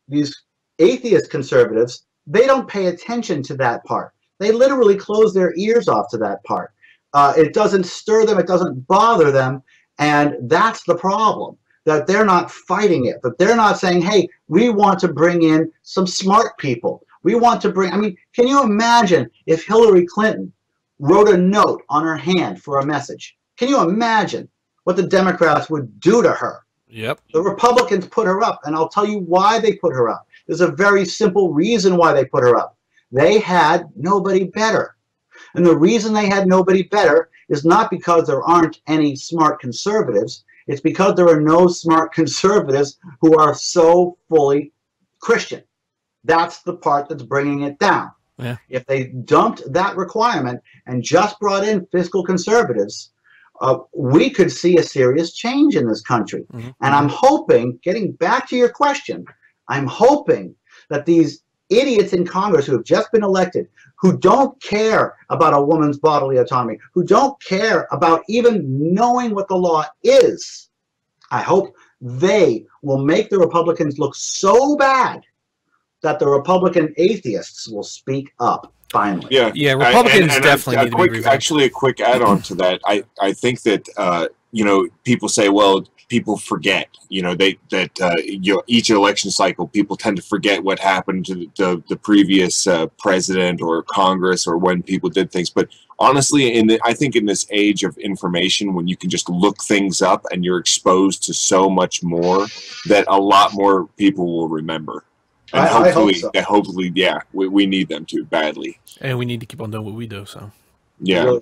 S2: atheist conservatives, they don't pay attention to that part. They literally close their ears off to that part. It doesn't stir them. It doesn't bother them. And that's the problem, that they're not fighting it, that they're not saying, hey, we want to bring in some smart people. We want to bring, I mean, can you imagine if Hillary Clinton wrote a note on her hand for a message? Can you imagine what the Democrats would do to her?
S1: Yep.
S2: The Republicans put her up, and I'll tell you why they put her up. There's a very simple reason why they put her up. They had nobody better. And the reason they had nobody better is not because there aren't any smart conservatives. It's because there are no smart conservatives who are so fully Christian. That's the part that's bringing it down.
S1: Yeah.
S2: If they dumped that requirement and just brought in fiscal conservatives, we could see a serious change in this country. Mm-hmm. And I'm hoping, getting back to your question, I'm hoping that these idiots in Congress who have just been elected, who don't care about a woman's bodily autonomy, who don't care about even knowing what the law is, I hope they will make the Republicans look so bad that the Republican atheists will speak up finally.
S1: Yeah, Republicans definitely need to be revived.
S3: Actually, a quick add-on to that. I think that you know, people say, well, people forget. You know, each election cycle, people tend to forget what happened to the previous president or Congress or when people did things. But honestly, I think in this age of information, when you can just look things up and you're exposed to so much more, that a lot more people will remember. And hopefully, yeah, we need them to badly.
S1: And we need to keep on doing what we do. So,
S3: yeah,
S2: we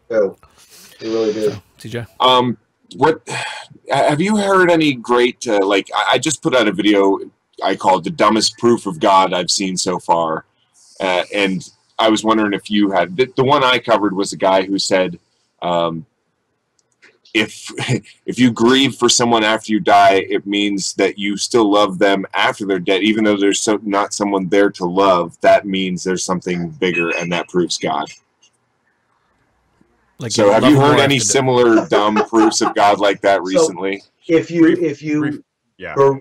S2: really do.
S1: So, TJ,
S3: what have you heard any great? Like, I just put out a video I called "The Dumbest Proof of God I've Seen So Far," and I was wondering if you had the one I covered was a guy who said, if you grieve for someone after you die, it means that you still love them after they're dead, even though there's not someone there to love. That means there's something bigger, and that proves God. Like, so have you heard any similar dumb proofs of God like that recently?
S2: So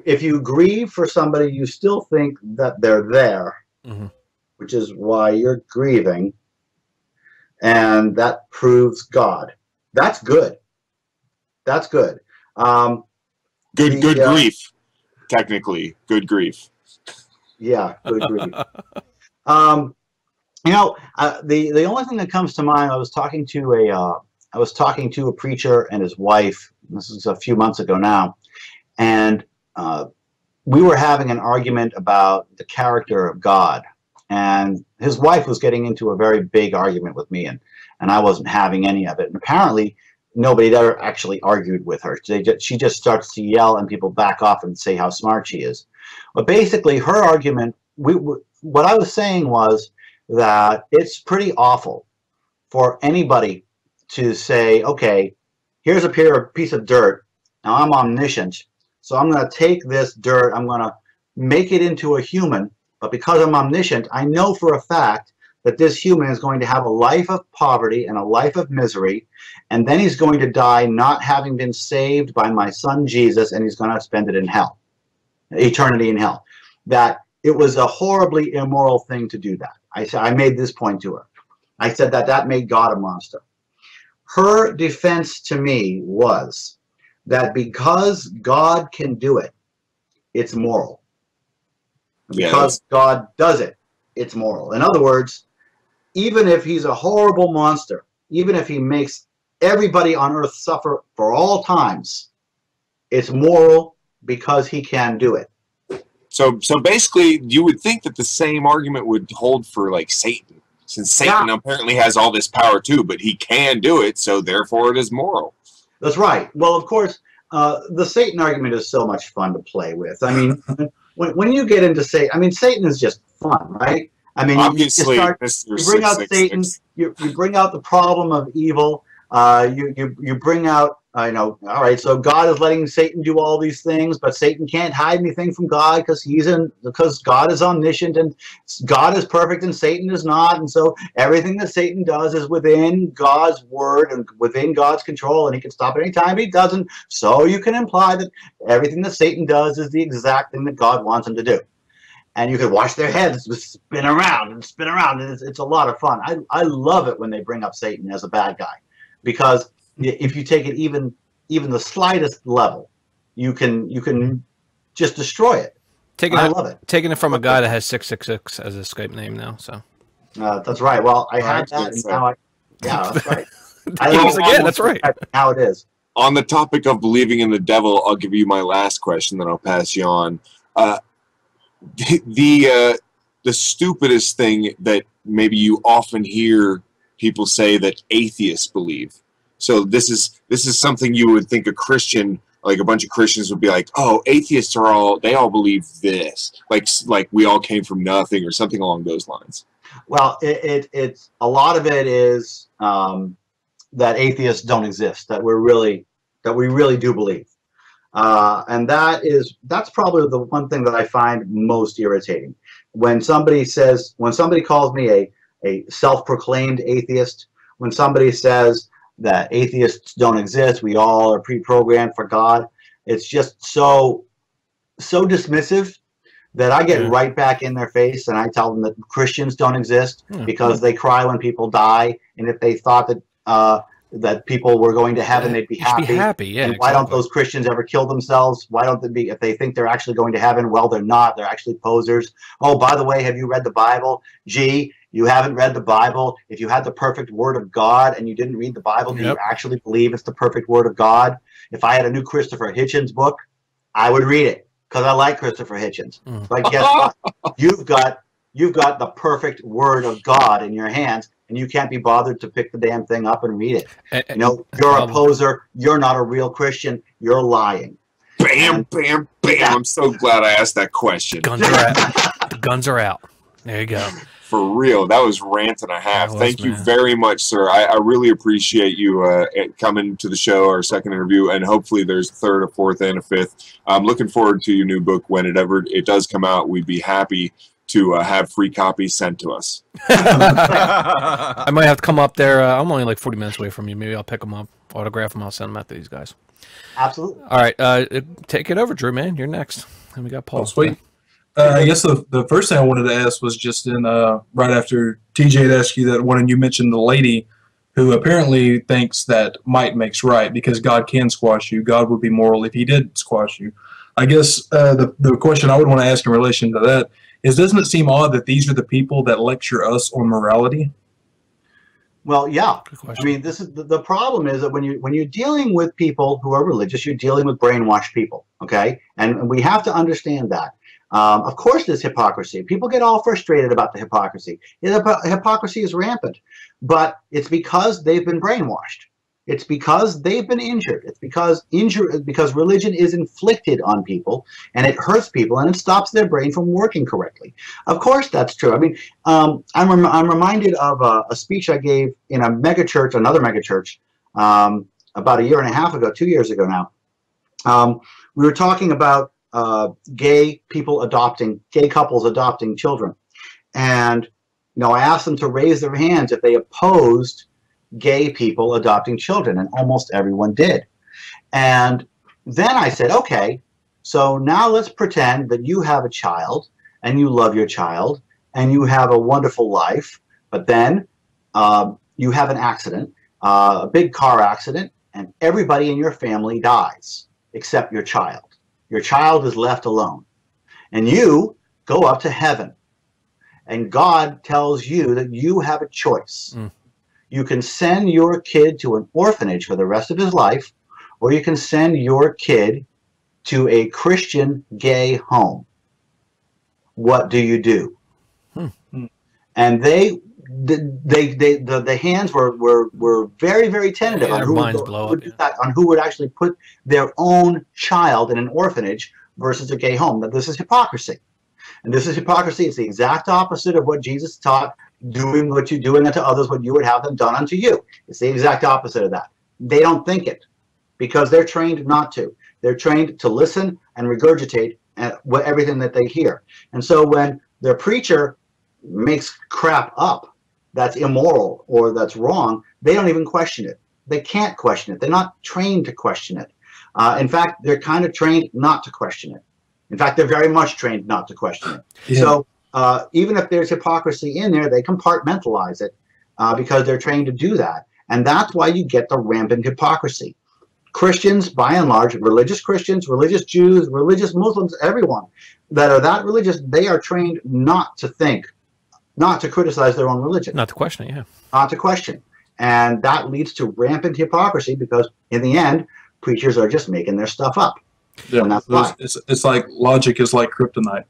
S2: if you grieve for somebody, you still think that they're there, mm-hmm. which is why you're grieving, and that proves God. That's good. That's good.
S3: Good grief, technically. Good grief.
S2: Yeah, good grief. You know, the only thing that comes to mind, I was talking to a preacher and his wife. This is a few months ago now, and we were having an argument about the character of God. And his wife was getting into a very big argument with me, and I wasn't having any of it. And apparently, nobody ever actually argued with her. She just starts to yell, and people back off and say how smart she is. But basically, her argument, what I was saying was that it's pretty awful for anybody to say, okay, here's a piece of dirt. Now, I'm omniscient, so I'm going to take this dirt, I'm going to make it into a human, but because I'm omniscient, I know for a fact that this human is going to have a life of poverty and a life of misery, and then he's going to die not having been saved by my son Jesus, and he's going to spend it in hell, eternity in hell. That it was a horribly immoral thing to do that. I made this point to her. I said that made God a monster. Her defense to me was that because God can do it, it's moral. Because God does it, it's moral. In other words, even if he's a horrible monster, even if he makes everybody on earth suffer for all times, it's moral because he can do it.
S3: So basically, you would think that the same argument would hold for like Satan. since Satan apparently has all this power too, but he can do it, so therefore it is moral.
S2: That's right. Well, of course, the Satan argument is so much fun to play with. I mean, when you get into Satan, I mean, Satan is just fun, right? I mean,
S3: obviously,
S2: you bring out Satan, you bring out the problem of evil. You bring out, all right, so God is letting Satan do all these things, but Satan can't hide anything from God because God is omniscient and God is perfect and Satan is not. And so everything that Satan does is within God's word and within God's control, and he can stop at any time, but he doesn't. So you can imply that everything that Satan does is the exact thing that God wants him to do. And you can watch their heads spin around and spin around. And it's a lot of fun. I love it when they bring up Satan as a bad guy. Because if you take it even the slightest level, you can just destroy it. I love it.
S1: Taking it from a guy that has 666 as a Skype name now, so.
S2: That's right. Well, I had that, and now that's right.
S1: That's right.
S2: How it is.
S3: On the topic of believing in the devil, I'll give you my last question, then I'll pass you on. The stupidest thing that maybe you often hear people say that atheists believe. So this is something you would think a Christian, like a bunch of Christians would be like, oh, atheists they all believe this, like we all came from nothing or something along those lines.
S2: Well, it's a lot of it is that atheists don't exist, that we really do believe, and that's probably the one thing that I find most irritating when somebody calls me a self-proclaimed atheist, when somebody says that atheists don't exist, we all are pre-programmed for God. It's just so dismissive that I get right back in their face and I tell them that Christians don't exist because they cry when people die, and if they thought that that people were going to heaven, they'd be happy.
S1: Yeah,
S2: and why don't those Christians ever kill themselves? Why don't they be, if they think they're actually going to heaven? Well, they're not. They're actually posers. Oh, by the way, have you read the Bible? Gee, you haven't read the Bible. If you had the perfect word of God and you didn't read the Bible, do you actually believe it's the perfect word of God? If I had a new Christopher Hitchens book, I would read it because I like Christopher Hitchens. But guess what? You've got the perfect word of God in your hands, and you can't be bothered to pick the damn thing up and read it. You're a poser. You're not a real Christian. You're lying.
S3: Bam, bam, bam. I'm so glad I asked that question.
S1: Guns are out. The guns are out. There you go.
S3: For real. That was rant and a half. Thank you very much, sir. I really appreciate you coming to the show, our second interview, and hopefully there's a third, a fourth, and a fifth. I'm looking forward to your new book whenever it does come out. We'd be happy to have free copies sent to us.
S1: I might have to come up there. I'm only like 40 minutes away from you. Maybe I'll pick them up, autograph them, I'll send them out to these guys.
S2: Absolutely.
S1: All right, take it over, Drew, man. You're next. And we got Paul.
S5: Oh, sweet. I guess the first thing I wanted to ask was just in right after TJ had asked you that one, and you mentioned the lady who apparently thinks that might makes right because God can squash you. God would be moral if he did squash you. I guess the question I would want to ask in relation to that is, doesn't it seem odd that these are the people that lecture us on morality?
S2: Well, yeah. I mean, this is the problem is that when you're dealing with people who are religious, you're dealing with brainwashed people, okay? And we have to understand that. Of course, there's hypocrisy. People get all frustrated about the hypocrisy. Hypocrisy is rampant, but it's because they've been brainwashed. It's because they've been injured. It's because religion is inflicted on people, and it hurts people, and it stops their brain from working correctly. Of course, that's true. I mean, I'm reminded of a speech I gave in a megachurch, another megachurch, about a year and a half ago, 2 years ago now. We were talking about gay couples adopting children, and I asked them to raise their hands if they opposed gay people adopting children, and almost everyone did. And then I said, okay, so now let's pretend that you have a child and you love your child and you have a wonderful life, but then you have an accident, a big car accident, and everybody in your family dies except your child. Your child is left alone, and you go up to heaven, and God tells you that you have a choice. You can send your kid to an orphanage for the rest of his life, or you can send your kid to a Christian gay home. What do you do? And they the hands were very, very tentative on who would actually put their own child in an orphanage versus a gay home. That this is hypocrisy. And this is hypocrisy. It's the exact opposite of what Jesus taught, doing what you're doing unto others, what you would have them done unto you. It's the exact opposite of that. They don't think it because they're trained not to. They're trained to listen and regurgitate everything that they hear. And so when their preacher makes crap up that's immoral or that's wrong, they don't even question it. They can't question it. They're not trained to question it. In fact, they're kind of trained not to question it. In fact, they're very much trained not to question it. Yeah. So even if there's hypocrisy in there, they compartmentalize it because they're trained to do that. And that's why you get the rampant hypocrisy. Christians, by and large, religious Christians, religious Jews, religious Muslims, everyone that are that religious, they are trained not to think, not to criticize their own religion.
S1: Not to question it, yeah.
S2: Not to question. And that leads to rampant hypocrisy because, in the end, preachers are just making their stuff up.
S5: Yeah, and that's why. It's like logic is like kryptonite.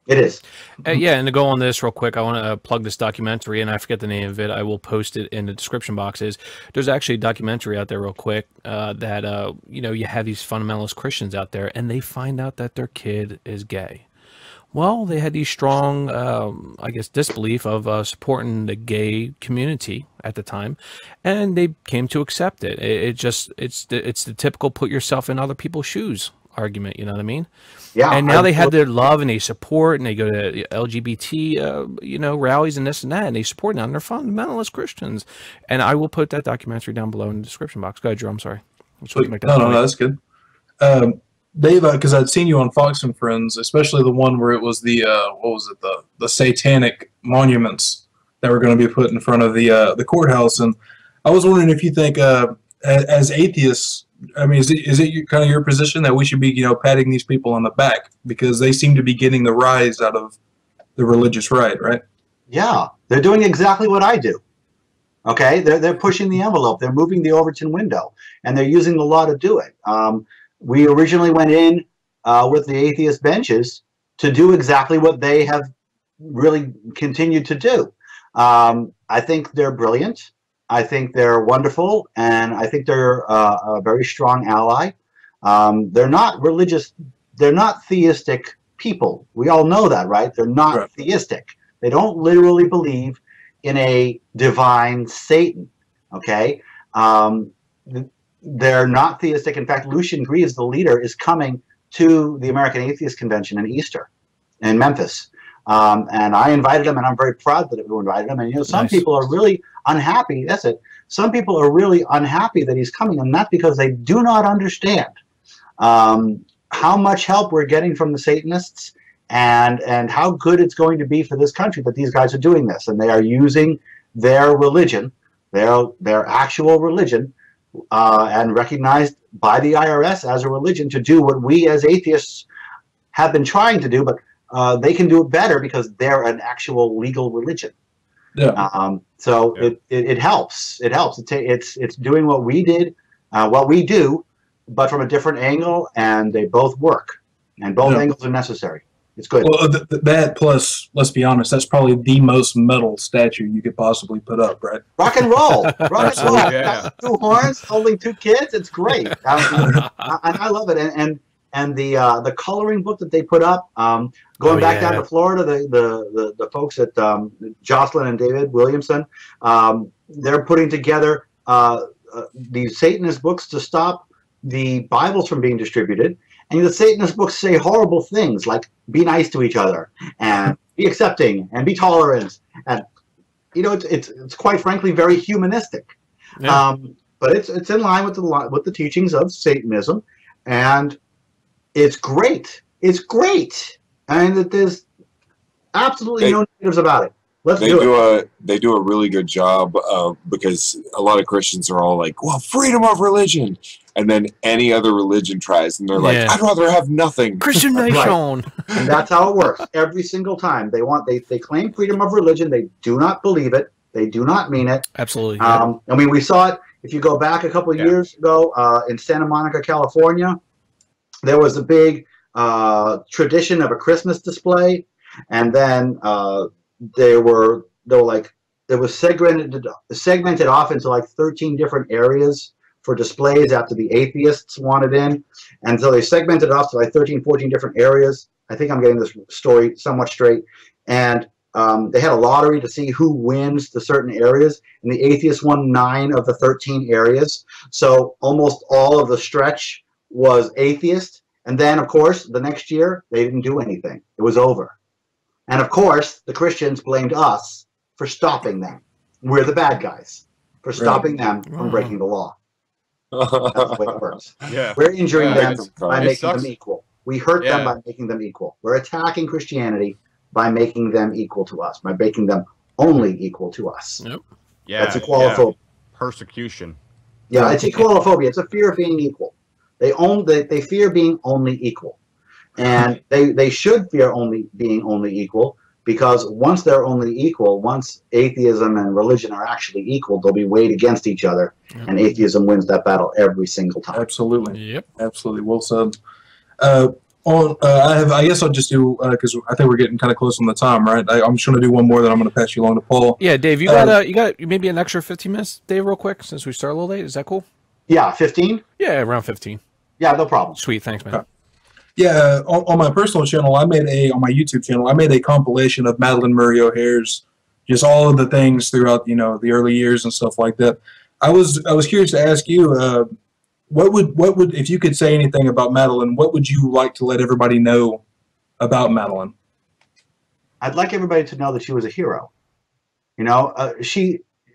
S2: It is.
S1: Yeah, and to go on this real quick, I want to plug this documentary, and I forget the name of it. I will post it in the description boxes. There's actually a documentary out there real quick that, you know, you have these fundamentalist Christians out there, and they find out that their kid is gay. Well, they had these strong, I guess, disbelief of supporting the gay community at the time, and they came to accept it. It's the typical put yourself in other people's shoes argument, you know what I mean?
S2: Yeah.
S1: And now they have their love and they support and they go to LGBT, you know, rallies and this and that, and they support now, and they're fundamentalist Christians. And I will put that documentary down below in the description box. Go ahead, Drew. I'm sorry.
S5: No, that's good. Dave, because I'd seen you on Fox and Friends, especially the one where it was the what was it, the satanic monuments that were going to be put in front of the courthouse, and I was wondering if you think, as atheists, I mean, is it kind of your position that we should be, you know, patting these people on the back because they seem to be getting the rise out of the religious right?
S2: Yeah, they're doing exactly what I do. Okay, they're pushing the envelope. They're moving the Overton window, and they're using the law to do it. We originally went in with the atheist benches to do exactly what they have really continued to do. I think they're brilliant. I think they're wonderful, and I think they're a very strong ally. They're not religious. They're not theistic people. We all know that, right? They're not theistic. They don't literally believe in a divine Satan, okay? They're not theistic. In fact, Lucian Greaves, the leader, is coming to the American Atheist Convention in Easter in Memphis. And I invited him, and I'm very proud that we invited him. And, you know, some people are really unhappy. That's it. Some people are really unhappy that he's coming, and that's because they do not understand how much help we're getting from the Satanists and how good it's going to be for this country that these guys are doing this. And they are using their religion, their actual religion, and recognized by the IRS as a religion to do what we as atheists have been trying to do, but they can do it better because they're an actual legal religion.
S5: Yeah.
S2: So it helps. It helps. It's doing what we did, what we do, but from a different angle, and they both work, and both angles are necessary. It's good.
S5: Well, that plus, let's be honest, that's probably the most metal statue you could possibly put up, right?
S2: Rock and roll. Rock and roll. Yeah. 2 horns holding 2 kids. It's great. I love it. And the coloring book that they put up, going back down to Florida, the folks at Jocelyn and David Williamson, they're putting together these Satanist books to stop the Bibles from being distributed. And the Satanist books say horrible things like be nice to each other and be accepting and be tolerant. And, you know, it's quite frankly very humanistic. Yeah. But it's in line with the teachings of Satanism, and it's great. It's great. And there's absolutely no negatives about it.
S3: They do a really good job because a lot of Christians are all like, well, freedom of religion. And then any other religion tries, and they're like, I'd rather have nothing.
S1: Christian nation.
S2: Right. And that's how it works every single time. They claim freedom of religion. They do not believe it. They do not mean it.
S1: Absolutely.
S2: I mean, we saw it. If you go back a couple of years ago in Santa Monica, California, there was a big tradition of a Christmas display, and then they were like, segmented off into like 13 different areas for displays after the atheists wanted in. And so they segmented it off to like 13, 14 different areas. I think I'm getting this story somewhat straight. And they had a lottery to see who wins the certain areas. And the atheists won 9 of the 13 areas. So almost all of the stretch was atheist. And then, of course, the next year, they didn't do anything. It was over. And, of course, the Christians blamed us for stopping them. We're the bad guys for stopping them from breaking the law. That's the way it works.
S4: Yeah.
S2: We're injuring them by making them equal. We hurt them by making them equal. We're attacking Christianity by making them equal to us, by making them only equal to us.
S1: Yep.
S4: Yeah.
S2: That's equalophobia.
S4: Persecution.
S2: Yeah, it's equalophobia. It's a fear of being equal. They fear being only equal. And they should fear being only equal, because once they're only equal, once atheism and religion are actually equal, they'll be weighed against each other, and atheism wins that battle every single time.
S5: Absolutely.
S1: Yep.
S5: Absolutely. Well said. I guess I'll just do, because I think we're getting kind of close on the time, right? I'm just going to do one more, then I'm going to pass you along to Paul.
S1: Yeah, Dave, you got maybe an extra 15 minutes, Dave, real quick, since we start a little late. Is that cool?
S2: Yeah, 15?
S1: Yeah, around 15.
S2: Yeah, no problem.
S1: Sweet, thanks, man.
S5: Okay. Yeah, on my personal channel, on my YouTube channel, I made a compilation of Madalyn Murray O'Hair's, just all of the things throughout, the early years and stuff like that. I was curious to ask you, what would if you could say anything about Madalyn, what would you like to let everybody know about Madalyn?
S2: I'd like everybody to know that she was a hero. A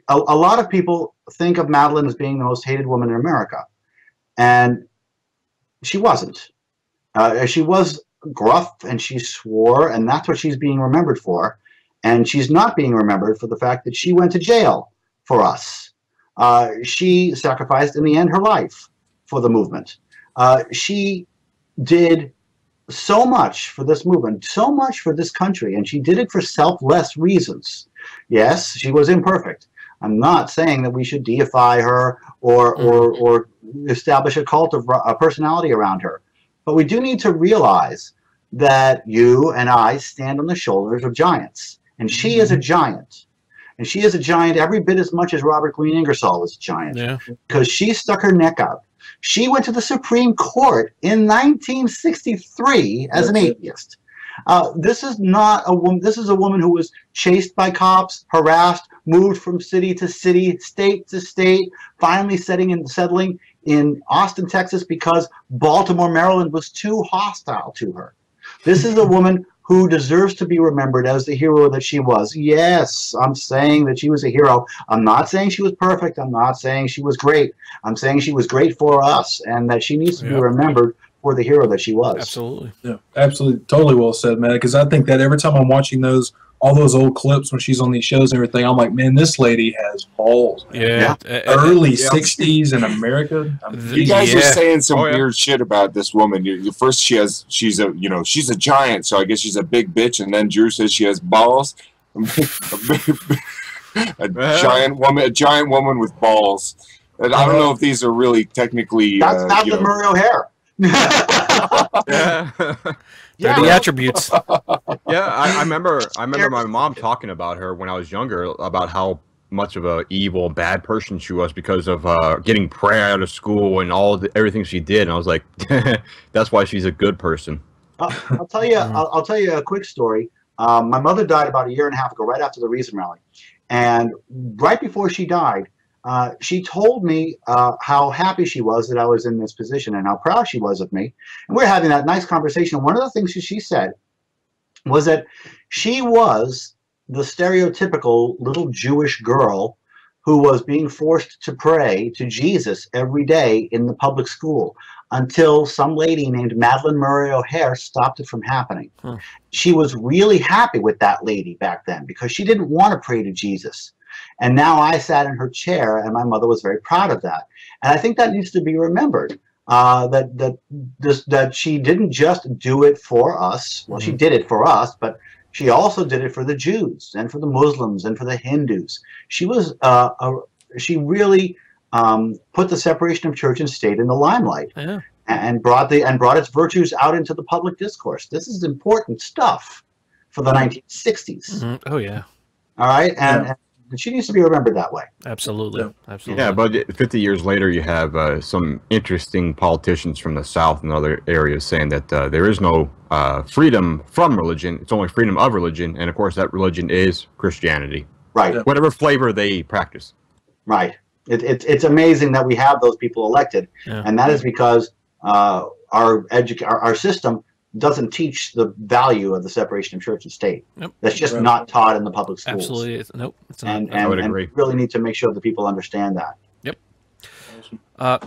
S2: lot of people think of Madalyn as being the most hated woman in America, and she wasn't. She was gruff, and she swore, and that's what she's being remembered for. And she's not being remembered for the fact that she went to jail for us. She sacrificed, in the end, her life for the movement. She did so much for this movement, so much for this country, and she did it for selfless reasons. Yes, she was imperfect. I'm not saying that we should deify her or establish a cult of personality around her. But we do need to realize that you and I stand on the shoulders of giants. And she is a giant. And she is a giant every bit as much as Robert Green Ingersoll was a giant. Yeah. Because she stuck her neck out. She went to the Supreme Court in 1963 as an atheist. This is not a woman. This is a woman who was chased by cops, harassed, moved from city to city, state to state, finally settling in Austin, Texas, because Baltimore, Maryland was too hostile to her. This is a woman who deserves to be remembered as the hero that she was. Yes, I'm saying that she was a hero. I'm not saying she was perfect. I'm not saying she was great. I'm saying she was great for us, and that she needs to be remembered for the hero that she was.
S1: Absolutely.
S5: Yeah, absolutely. Totally well said, man. Because I think that every time I'm watching all those old clips when she's on these shows and everything, I'm like, man, this lady has balls.
S1: Yeah.
S5: Early 60s in America.
S3: You guys are saying some weird shit about this woman. First, she's a giant, so I guess she's a big bitch, and then Drew says she has balls. a giant woman with balls. And I don't know if these are really technically.
S2: That's not the Murray O'Hair.
S1: They're the attributes.
S4: Yeah, I remember my mom talking about her when I was younger, about how much of a evil, bad person she was because of getting prayer out of school and everything she did. And I was like, that's why she's a good person.
S2: I'll tell you. I'll tell you a quick story. My mother died about 1.5 years ago, right after the Reason Rally, and right before she died, she told me how happy she was that I was in this position and how proud she was of me. And we're having that nice conversation. One of the things she said was that she was the stereotypical little Jewish girl who was being forced to pray to Jesus every day in the public school until some lady named Madalyn Murray O'Hair stopped it from happening. She was really happy with that lady back then because she didn't want to pray to Jesus. And now I sat in her chair, and my mother was very proud of that. And I think that needs to be remembered, that she didn't just do it for us. Well, she did it for us, but she also did it for the Jews and for the Muslims and for the Hindus. She was she really put the separation of church and state in the limelight, and brought its virtues out into the public discourse. This is important stuff for the 1960s.
S1: Oh yeah.
S2: All right, and she needs to be remembered that way.
S1: Absolutely, absolutely.
S4: Yeah, but 50 years later, you have some interesting politicians from the South and other areas saying that there is no freedom from religion. It's only freedom of religion, and of course, that religion is Christianity.
S2: Right.
S4: Whatever flavor they practice.
S2: Right. It's amazing that we have those people elected, and that is because our system doesn't teach the value of the separation of church and state.
S1: Nope.
S2: That's just not taught in the public schools.
S1: Absolutely, nope. It's not.
S2: And
S4: I would agree.
S2: we really need to make sure that people understand that.
S1: Yep.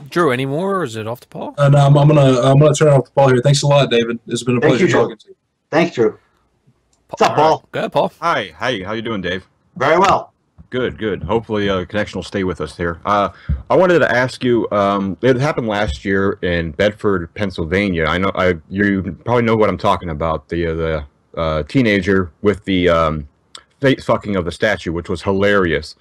S1: Drew, any more, or is it off to Paul?
S5: No, I'm gonna turn off the Paul here. Thanks a lot, David. It's been a pleasure talking to you.
S2: Thanks, Drew. What's up, Paul?
S1: Go ahead, Paul.
S4: Hi, how you doing, Dave?
S2: Very well.
S4: Good. Hopefully, connection will stay with us here. I wanted to ask you. It happened last year in Bedford, Pennsylvania. I know you probably know what I'm talking about. The teenager with the face fucking of the statue, which was hilarious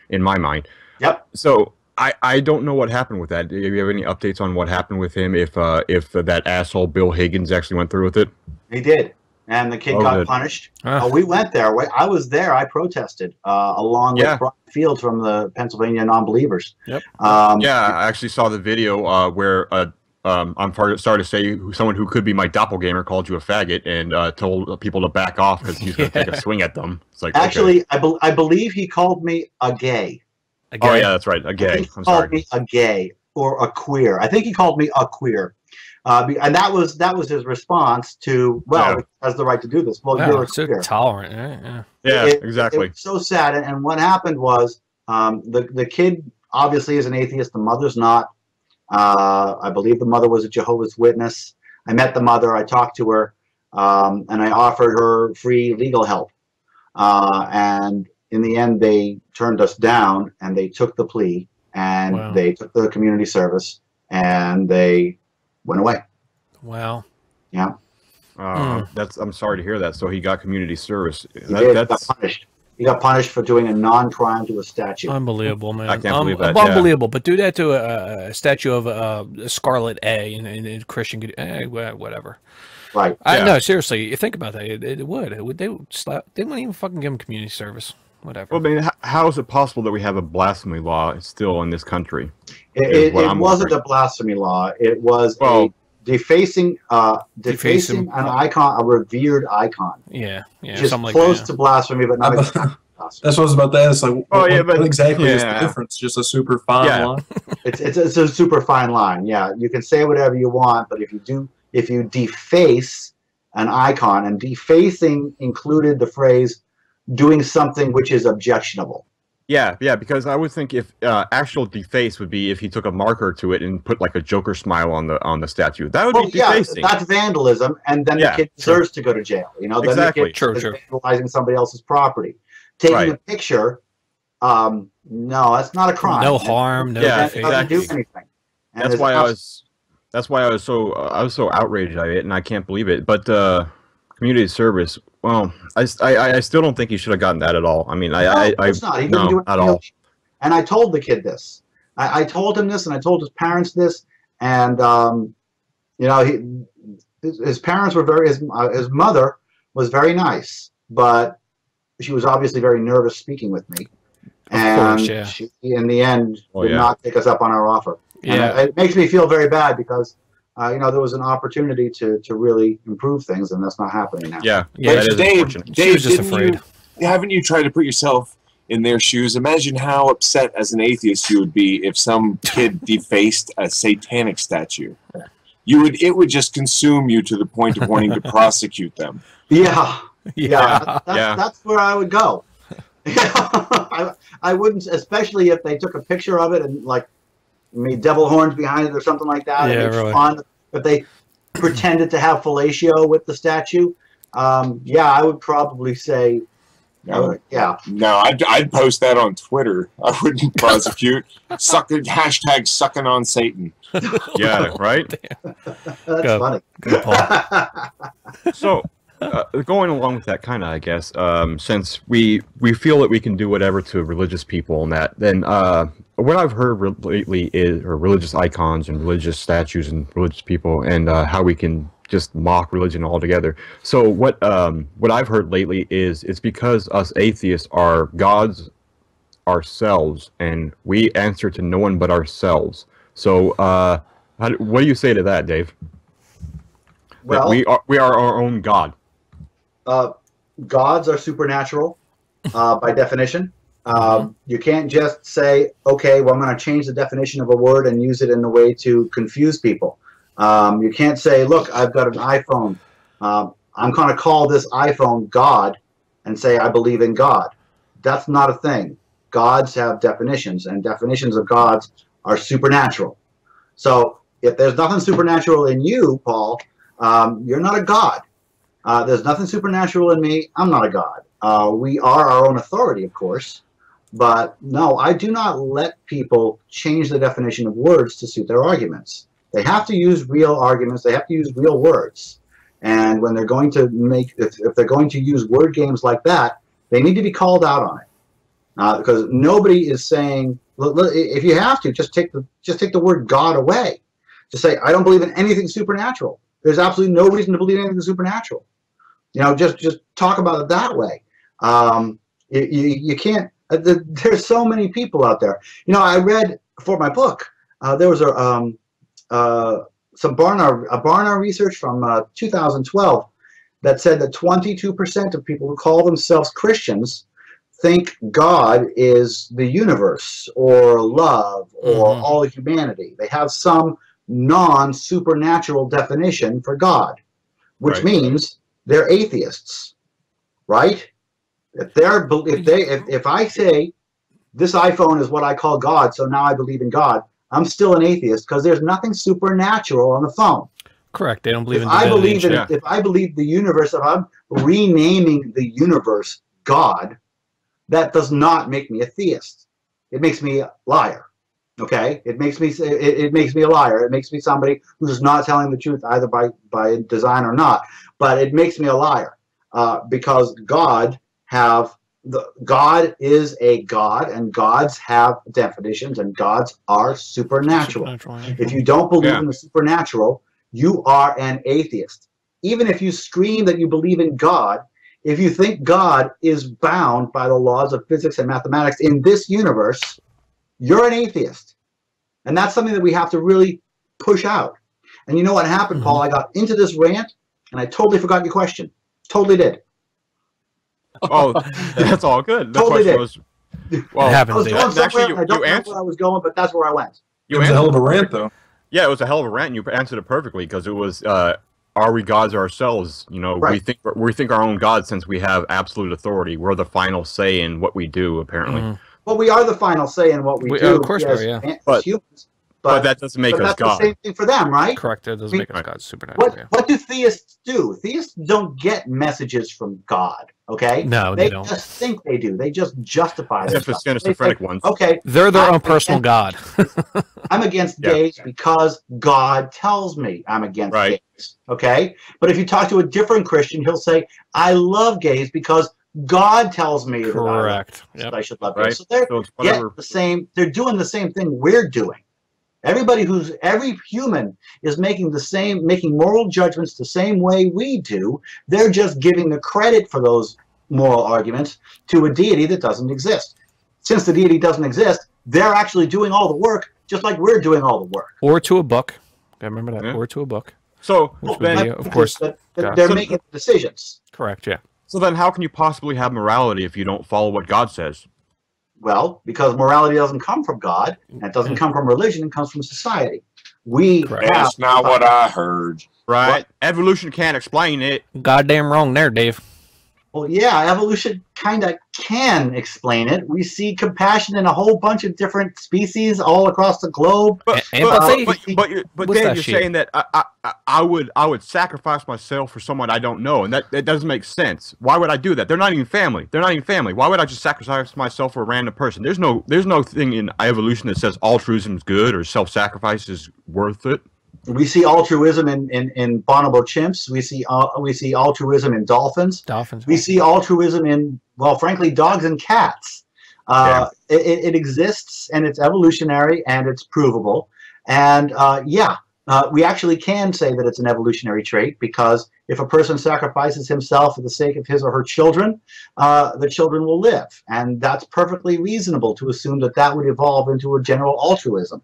S4: in my mind.
S2: Yep.
S4: So I don't know what happened with that. Do you have any updates on what happened with him? If that asshole Bill Higgins actually went through with it?
S2: He did. And the kid got punished. We went there. I was there. I protested along with Brian Fields from the Pennsylvania Non-Believers.
S1: Yep.
S4: I actually saw the video where I'm sorry to say someone who could be my doppelganger called you a faggot and told people to back off because he's going to take a swing at them. It's like,
S2: actually, okay. I believe he called me a gay.
S4: Oh yeah, that's right, a gay.
S2: He called me a gay or a queer. I think he called me a queer. And that was his response to, he has the right to do this. Well, you're
S1: so
S2: queer.
S1: Tolerant, right?
S4: Yeah, exactly.
S2: It was so sad. And what happened was the kid obviously is an atheist. The mother's not. I believe the mother was a Jehovah's Witness. I met the mother. I talked to her, and I offered her free legal help. And in the end, they turned us down, and they took the plea, and they took the community service, and they went away.
S1: Wow.
S2: Yeah.
S4: I'm sorry to hear that. So he got community service.
S2: He got punished. He got punished for doing a non-crime to a statue.
S1: Unbelievable, man.
S4: I can't believe that.
S1: Unbelievable. But do that to a statue of Scarlet A and Christian, whatever.
S2: Right.
S1: No, seriously, you think about that. It would. They would slap. They wouldn't even fucking give him community service. Whatever.
S4: Well, I mean, how is it possible that we have a blasphemy law still in this country?
S2: It wasn't a blasphemy law. It was a defacing an icon, a revered icon.
S1: Yeah,
S2: just close to blasphemy, but not exactly.
S5: That's what I was about to ask. Like, what exactly is the
S4: Yeah.
S5: difference? Just a super fine line.
S2: It's a super fine line. Yeah, you can say whatever you want, but if you deface an icon, and defacing included the phrase doing something which is objectionable.
S4: Yeah, because I would think if actual deface would be if he took a marker to it and put like a Joker smile on the statue. That would be defacing.
S2: That's vandalism, and then the kid deserves to go to jail. You know, then
S4: exactly.
S2: The kid is vandalizing somebody else's property. Taking a picture, no, that's not a crime.
S1: No harm. No.
S2: Yeah, it doesn't do anything. And
S4: that's why I was so outraged at it, and I can't believe it. But community service. Well, I still don't think he should have gotten that at all. I mean,
S2: it's not. He didn't do it
S4: at all.
S2: And I told the kid this. I told him this, and I told his parents this, and you know, his parents were his mother was very nice, but she was obviously very nervous speaking with me, and she, in the end, did not take us up on our offer.
S1: Yeah,
S2: and it makes me feel very bad because. You know, there was an opportunity to really improve things, and that's not happening now.
S4: Yeah,
S3: that is
S4: unfortunate.
S3: Dave, was just afraid. Haven't you tried to put yourself in their shoes? Imagine how upset as an atheist you would be if some kid defaced a satanic statue. It would just consume you to the point of wanting to prosecute them.
S2: That's where I would go. I wouldn't, especially if they took a picture of it and like made devil horns behind it or something like that.
S1: Yeah,
S2: and really. Fun. If they pretended to have fellatio with the statue, I would probably say,
S3: No, I'd post that on Twitter. I wouldn't prosecute. Hashtag sucking on Satan.
S4: Yeah, right?
S2: That's funny.
S1: Good Paul.
S4: So, going along with that kind of, I guess, since we feel that we can do whatever to religious people and that, then what I've heard lately is religious icons and religious statues and religious people and how we can just mock religion altogether. So what I've heard lately is it's because us atheists are God's ourselves, and we answer to no one but ourselves. So, what do you say to that, Dave?
S2: Well,
S4: that we are our own God.
S2: Gods are supernatural by definition. You can't just say, okay, well, I'm going to change the definition of a word and use it in a way to confuse people. You can't say, look, I've got an iPhone. I'm going to call this iPhone God and say I believe in God. That's not a thing. Gods have definitions, and definitions of gods are supernatural. So if there's nothing supernatural in you, Paul, you're not a god. There's nothing supernatural in me. I'm not a god. We are our own authority, of course. But no, I do not let people change the definition of words to suit their arguments. They have to use real arguments. They have to use real words. And when they're going to make, if they're going to use word games like that, they need to be called out on it. Because nobody is saying, if you have to, just take the word God away. Just say, I don't believe in anything supernatural. There's absolutely no reason to believe in anything supernatural. You know, just talk about it that way. You can't. There's so many people out there. You know, I read for my book. There was some Barnard research from 2012 that said that 22% of people who call themselves Christians think God is the universe or love or all of humanity. They have some non-supernatural definition for God, which means they're atheists, right? If I say this iPhone is what I call God, so now I believe in God, I'm still an atheist because there's nothing supernatural on the phone.
S1: Correct. They don't believe
S2: if
S1: in
S2: I
S1: divinity.
S2: believe in, If I believe the universe, if I'm renaming the universe God, that does not make me a theist. It makes me a liar. Okay? It makes me a liar. It makes me somebody who's not telling the truth either by design or not. But it makes me a liar because God is a God, and gods have definitions, and gods are supernatural. If you don't believe in the supernatural, you are an atheist. Even if you scream that you believe in God, if you think God is bound by the laws of physics and mathematics in this universe, you're an atheist. And that's something that we have to really push out. And you know what happened, Paul? I got into this rant, and I totally forgot your question. Totally did.
S4: Oh, that's all good. The
S2: totally
S4: question
S2: did.
S4: was, well,
S2: I was going somewhere, I don't know where I was going, but that's where I went.
S5: It was a hell of a rant, though.
S4: Yeah, it was a hell of a rant, and you answered it perfectly, because it was, are we gods ourselves? You know, we think our own gods since we have absolute authority. We're the final say in what we do, apparently.
S2: Well, we are the final say in what we do.
S1: Of course,
S2: as humans.
S4: But that doesn't make us God.
S2: That's the same thing for them, right?
S1: Correct. That doesn't make us God supernatural.
S2: What do theists do? Theists don't get messages from God, okay?
S1: No, they don't.
S2: They just think they do. They just justify it.
S4: Except for schizophrenic ones.
S2: Okay.
S1: They're their own personal God.
S2: I'm against gays because God tells me I'm against gays, okay? But if you talk to a different Christian, he'll say, I love gays because God tells me that I should love gays. So they're they're doing the same thing we're doing. Every human is making moral judgments the same way we do. They're just giving the credit for those moral arguments to a deity that doesn't exist. Since the deity doesn't exist, they're actually doing all the work, just like we're doing all the work.
S1: Or to a book. I remember that. Or to a book.
S4: So,
S1: then, of course,
S2: they're making decisions.
S1: Correct. Yeah.
S4: So then, how can you possibly have morality if you don't follow what God says?
S2: Well, because morality doesn't come from God, and it doesn't come from religion, it comes from society.
S3: That's not what I heard.
S4: Right?
S2: What?
S4: Evolution can't explain it.
S1: Goddamn wrong there, Dave.
S2: Well, yeah, evolution kind of can explain it. We see compassion in a whole bunch of different species all across the globe.
S4: But Dave, you're saying that I would sacrifice myself for someone I don't know, and that doesn't make sense. Why would I do that? They're not even family. Why would I just sacrifice myself for a random person? There's no thing in evolution that says altruism is good or self-sacrifice is worth it.
S2: We see altruism in bonobo chimps. We see altruism in dolphins. We see altruism in, well, frankly, dogs and cats. It exists, and it's evolutionary, and it's provable. And yeah, we actually can say that it's an evolutionary trait, because if a person sacrifices himself for the sake of his or her children, the children will live. And that's perfectly reasonable to assume that that would evolve into a general altruism.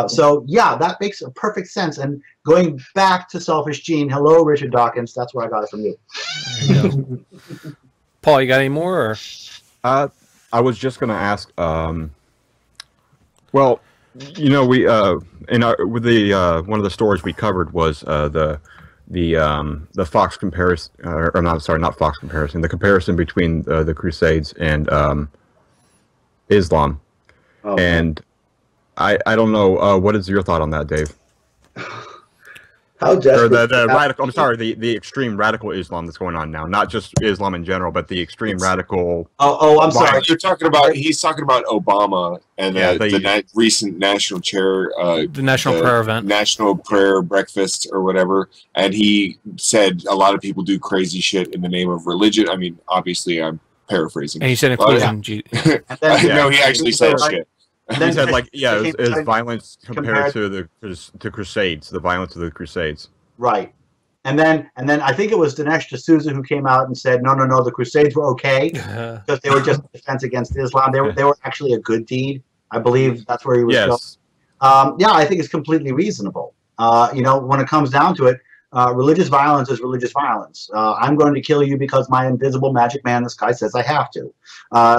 S2: So, yeah, that makes a perfect sense. And going back to Selfish Gene, hello, Richard Dawkins. That's where I got it from you.
S1: Paul, you got any more? Or?
S4: I was just going to ask, well, you know, we with the one of the stories we covered was the Fox comparison, or not, sorry, not Fox comparison, the comparison between the Crusades and Islam. Oh, and I don't know, what is your thought on that, Dave?
S2: How desperate?
S4: Or the radical, I'm sorry, the extreme radical Islam that's going on now, not just Islam in general, but the extreme radical.
S2: I'm sorry.
S3: You're talking about, he's talking about Obama and the recent national chair,
S1: the national prayer event,
S3: national prayer breakfast or whatever, and he said a lot of people do crazy shit in the name of religion. I mean, obviously, I'm paraphrasing.
S1: And he said, including
S3: no, he actually said shit.
S4: And he said, like, yeah, it was violence compared to the Crusades, the violence of the Crusades.
S2: Right. And then I think it was Dinesh D'Souza who came out and said, no, the Crusades were okay because they were just a defense against Islam. They were actually a good deed. I believe that's where he was going. Yeah, I think it's completely reasonable. You know, when it comes down to it, religious violence is religious violence. I'm going to kill you because my invisible magic man in the sky says I have to.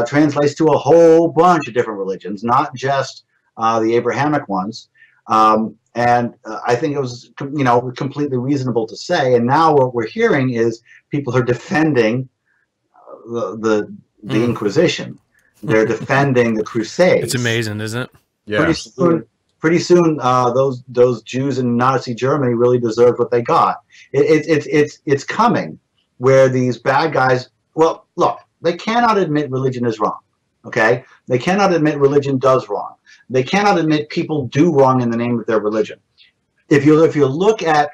S2: Translates to a whole bunch of different religions, not just the Abrahamic ones. And I think it was, you know, completely reasonable to say. And now what we're hearing is people are defending the Inquisition. They're defending the Crusades.
S1: It's amazing, isn't it?
S4: Yeah.
S2: Pretty soon, those Jews in Nazi Germany really deserved what they got. It's coming, where these bad guys. Well, look, they cannot admit religion is wrong. Okay, they cannot admit religion does wrong. They cannot admit people do wrong in the name of their religion. If you look at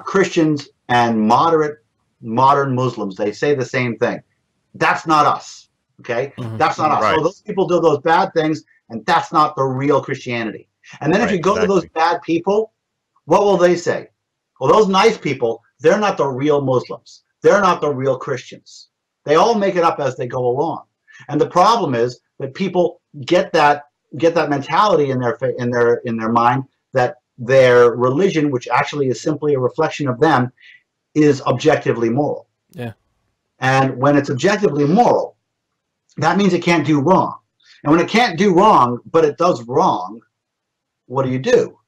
S2: Christians and modern Muslims, they say the same thing. That's not us. Okay, that's not us.
S4: Right.
S2: So those people do those bad things, and that's not the real Christianity. And then if you go to those bad people, what will they say? Well, those nice people, they're not the real Muslims. They're not the real Christians. They all make it up as they go along. And the problem is that people get that mentality in their mind that their religion, which actually is simply a reflection of them, is objectively moral.
S1: Yeah.
S2: And when it's objectively moral, that means it can't do wrong. And when it can't do wrong, but it does wrong, what do you do?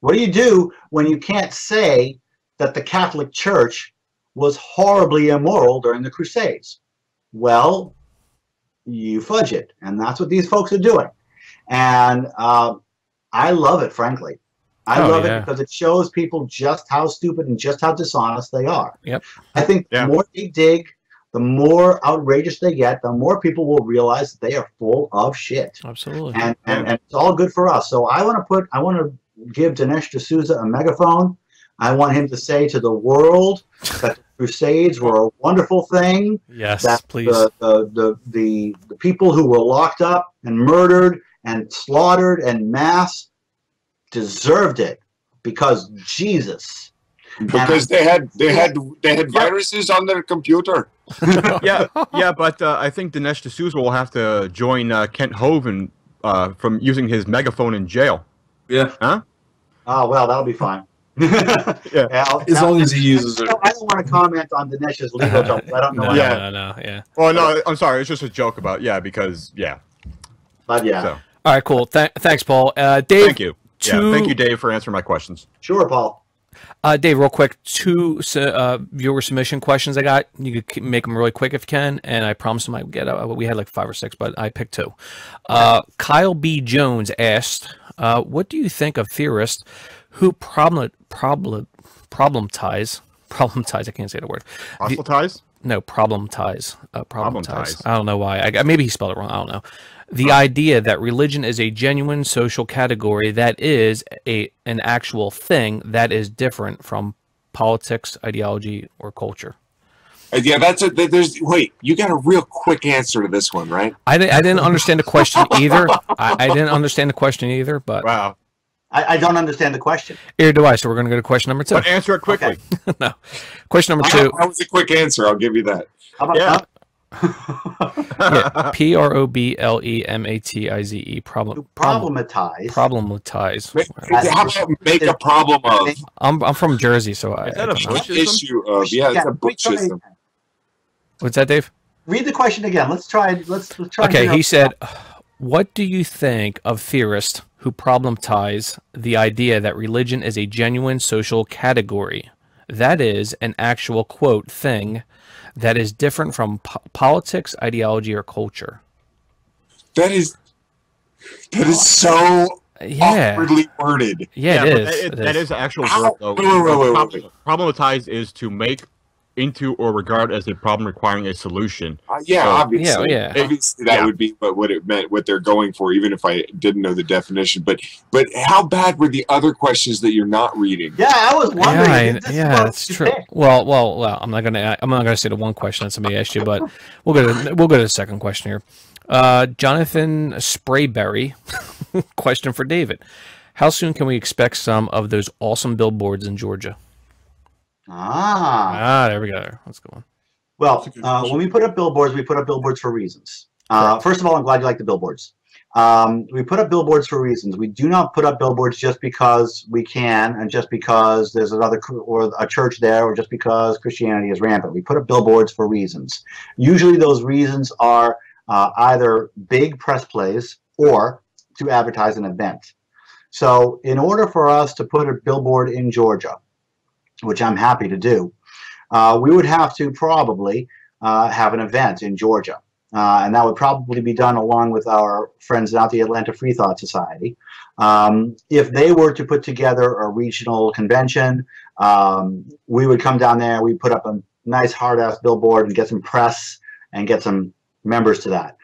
S2: What do you do when you can't say that the Catholic Church was horribly immoral during the Crusades? Well, you fudge it. And that's what these folks are doing. And I love it, frankly. I love it because it shows people just how stupid and just how dishonest they are.
S1: Yep.
S2: I think the more they dig, the more outrageous they get, the more people will realize that they are full of shit.
S1: Absolutely.
S2: And it's all good for us. So I want to give Dinesh D'Souza a megaphone. I want him to say to the world that the Crusades were a wonderful thing.
S1: Yes,
S2: that
S1: please.
S2: The people who were locked up and murdered and slaughtered en masse deserved it because Jesus.
S3: Because they had viruses on their computer.
S4: But I think Dinesh D'Souza will have to join Kent Hovind from using his megaphone in jail.
S5: Yeah.
S4: Huh?
S2: Oh well, that'll be fine.
S5: As long as he uses it.
S2: I don't want to comment on Dinesh's legal job. I don't know.
S1: No.
S4: Well, no, I'm sorry. It's just a joke about
S2: But yeah.
S4: So.
S1: All right, cool. Thanks, Paul. Dave.
S4: Thank you. Thank you, Dave, for answering my questions.
S2: Sure, Paul.
S1: Dave, real quick, 2 viewer submission questions I got. You could make them really quick if you can, and I promised them I would get. We had like 5 or 6, but I picked 2. Kyle B. Jones asked, "What do you think of theorists who problematize? I can't say the word.
S4: Proselytize?
S1: No, problematize. Problematize. I don't know why. Maybe he spelled it wrong. I don't know. The idea that religion is a genuine social category that is an actual thing that is different from politics, ideology, or culture."
S3: Yeah, wait, you got a real quick answer to this one, right?
S1: I didn't understand the question either. I didn't understand the question either, but
S4: wow.
S2: I don't understand the question.
S1: Here do I. So we're going to go to question number 2.
S4: But answer it quickly.
S1: Okay. No. Question number 2.
S3: That was a quick answer. I'll give you that.
S2: How about
S1: yeah, problemematize. Problematize.
S3: How about make a problem of?
S1: I'm from Jersey, so
S4: is that a
S3: Bush issue of? Yeah, it's a Bush system.
S1: What's that, Dave?
S2: Read the question again. Let's try. Let's try.
S1: Okay, he said, "What do you think of theorists who problematize the idea that religion is a genuine social category, that is, an actual quote thing that is different from politics, ideology, or culture?"
S3: That is so awkwardly worded.
S1: Yeah, it is.
S4: That is actual word, though. Wait. Problematize is to make into or regard as a problem requiring a solution.
S3: Obviously.
S1: Yeah.
S3: Obviously, that would be what it meant, what they're going for, even if I didn't know the definition. But how bad were the other questions that you're not reading?
S2: Yeah, I was wondering.
S1: Yeah, that's true. Well, I'm not gonna say the one question that somebody asked you, but we'll go to the second question here. Jonathan Sprayberry, question for David: how soon can we expect some of those awesome billboards in Georgia? There we go. Let's go on.
S2: Well, when we put up billboards, we put up billboards for reasons. First of all, I'm glad you like the billboards. We put up billboards for reasons. We do not put up billboards just because we can, and just because there's another or a church there, or just because Christianity is rampant. We put up billboards for reasons. Usually, those reasons are either big press plays or to advertise an event. So, in order for us to put a billboard in Georgia, which I'm happy to do, we would have to probably have an event in Georgia. And that would probably be done along with our friends at the Atlanta Free Thought Society. If they were to put together a regional convention, we would come down there, we'd put up a nice hard-ass billboard and get some press and get some members to that.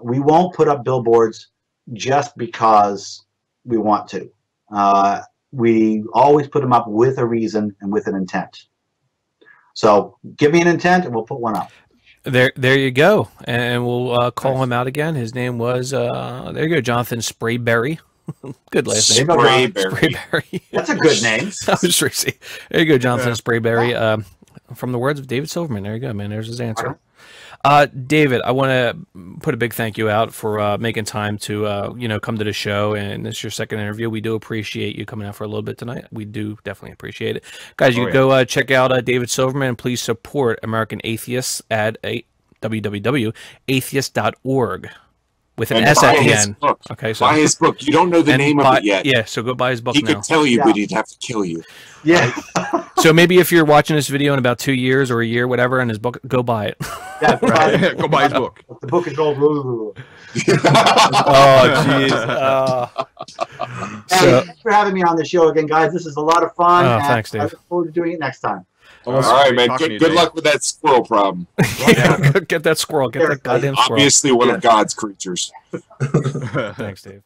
S2: We won't put up billboards just because we want to. We always put them up with a reason and with an intent. So give me an intent and we'll put one up.
S1: There you go. And we'll call him out again. His name was, there you go, Jonathan Sprayberry. Good last name.
S3: Sprayberry.
S2: That's a good name.
S1: That was Tracy. There you go, Jonathan Sprayberry. From the words of David Silverman. There you go, man. There's his answer. David, I want to put a big thank you out for making time to come to the show, and this is your second interview. We do appreciate you coming out for a little bit tonight. We do definitely appreciate it, guys. You can go check out David Silverman, and please support American Atheists at www.atheist.org with an S at the end. Okay, so
S3: buy his book. You don't know the name of it yet.
S1: Yeah, so go buy his book.
S3: He could tell you, but he'd have to kill you.
S2: Yeah.
S1: So maybe if you're watching this video in about 2 years or a year, whatever, and his book, go buy it.
S2: Yeah,
S4: go buy his book.
S2: The book is called.
S1: Oh, jeez.
S2: Thanks for having me on the show again, guys. This is a lot of fun.
S1: Oh, thanks, Dave.
S2: I look forward to doing it next time.
S3: All right, man. Good luck with that squirrel problem.
S1: Get that squirrel. Get that goddamn squirrel.
S3: Obviously one of God's creatures.
S1: Thanks, Dave.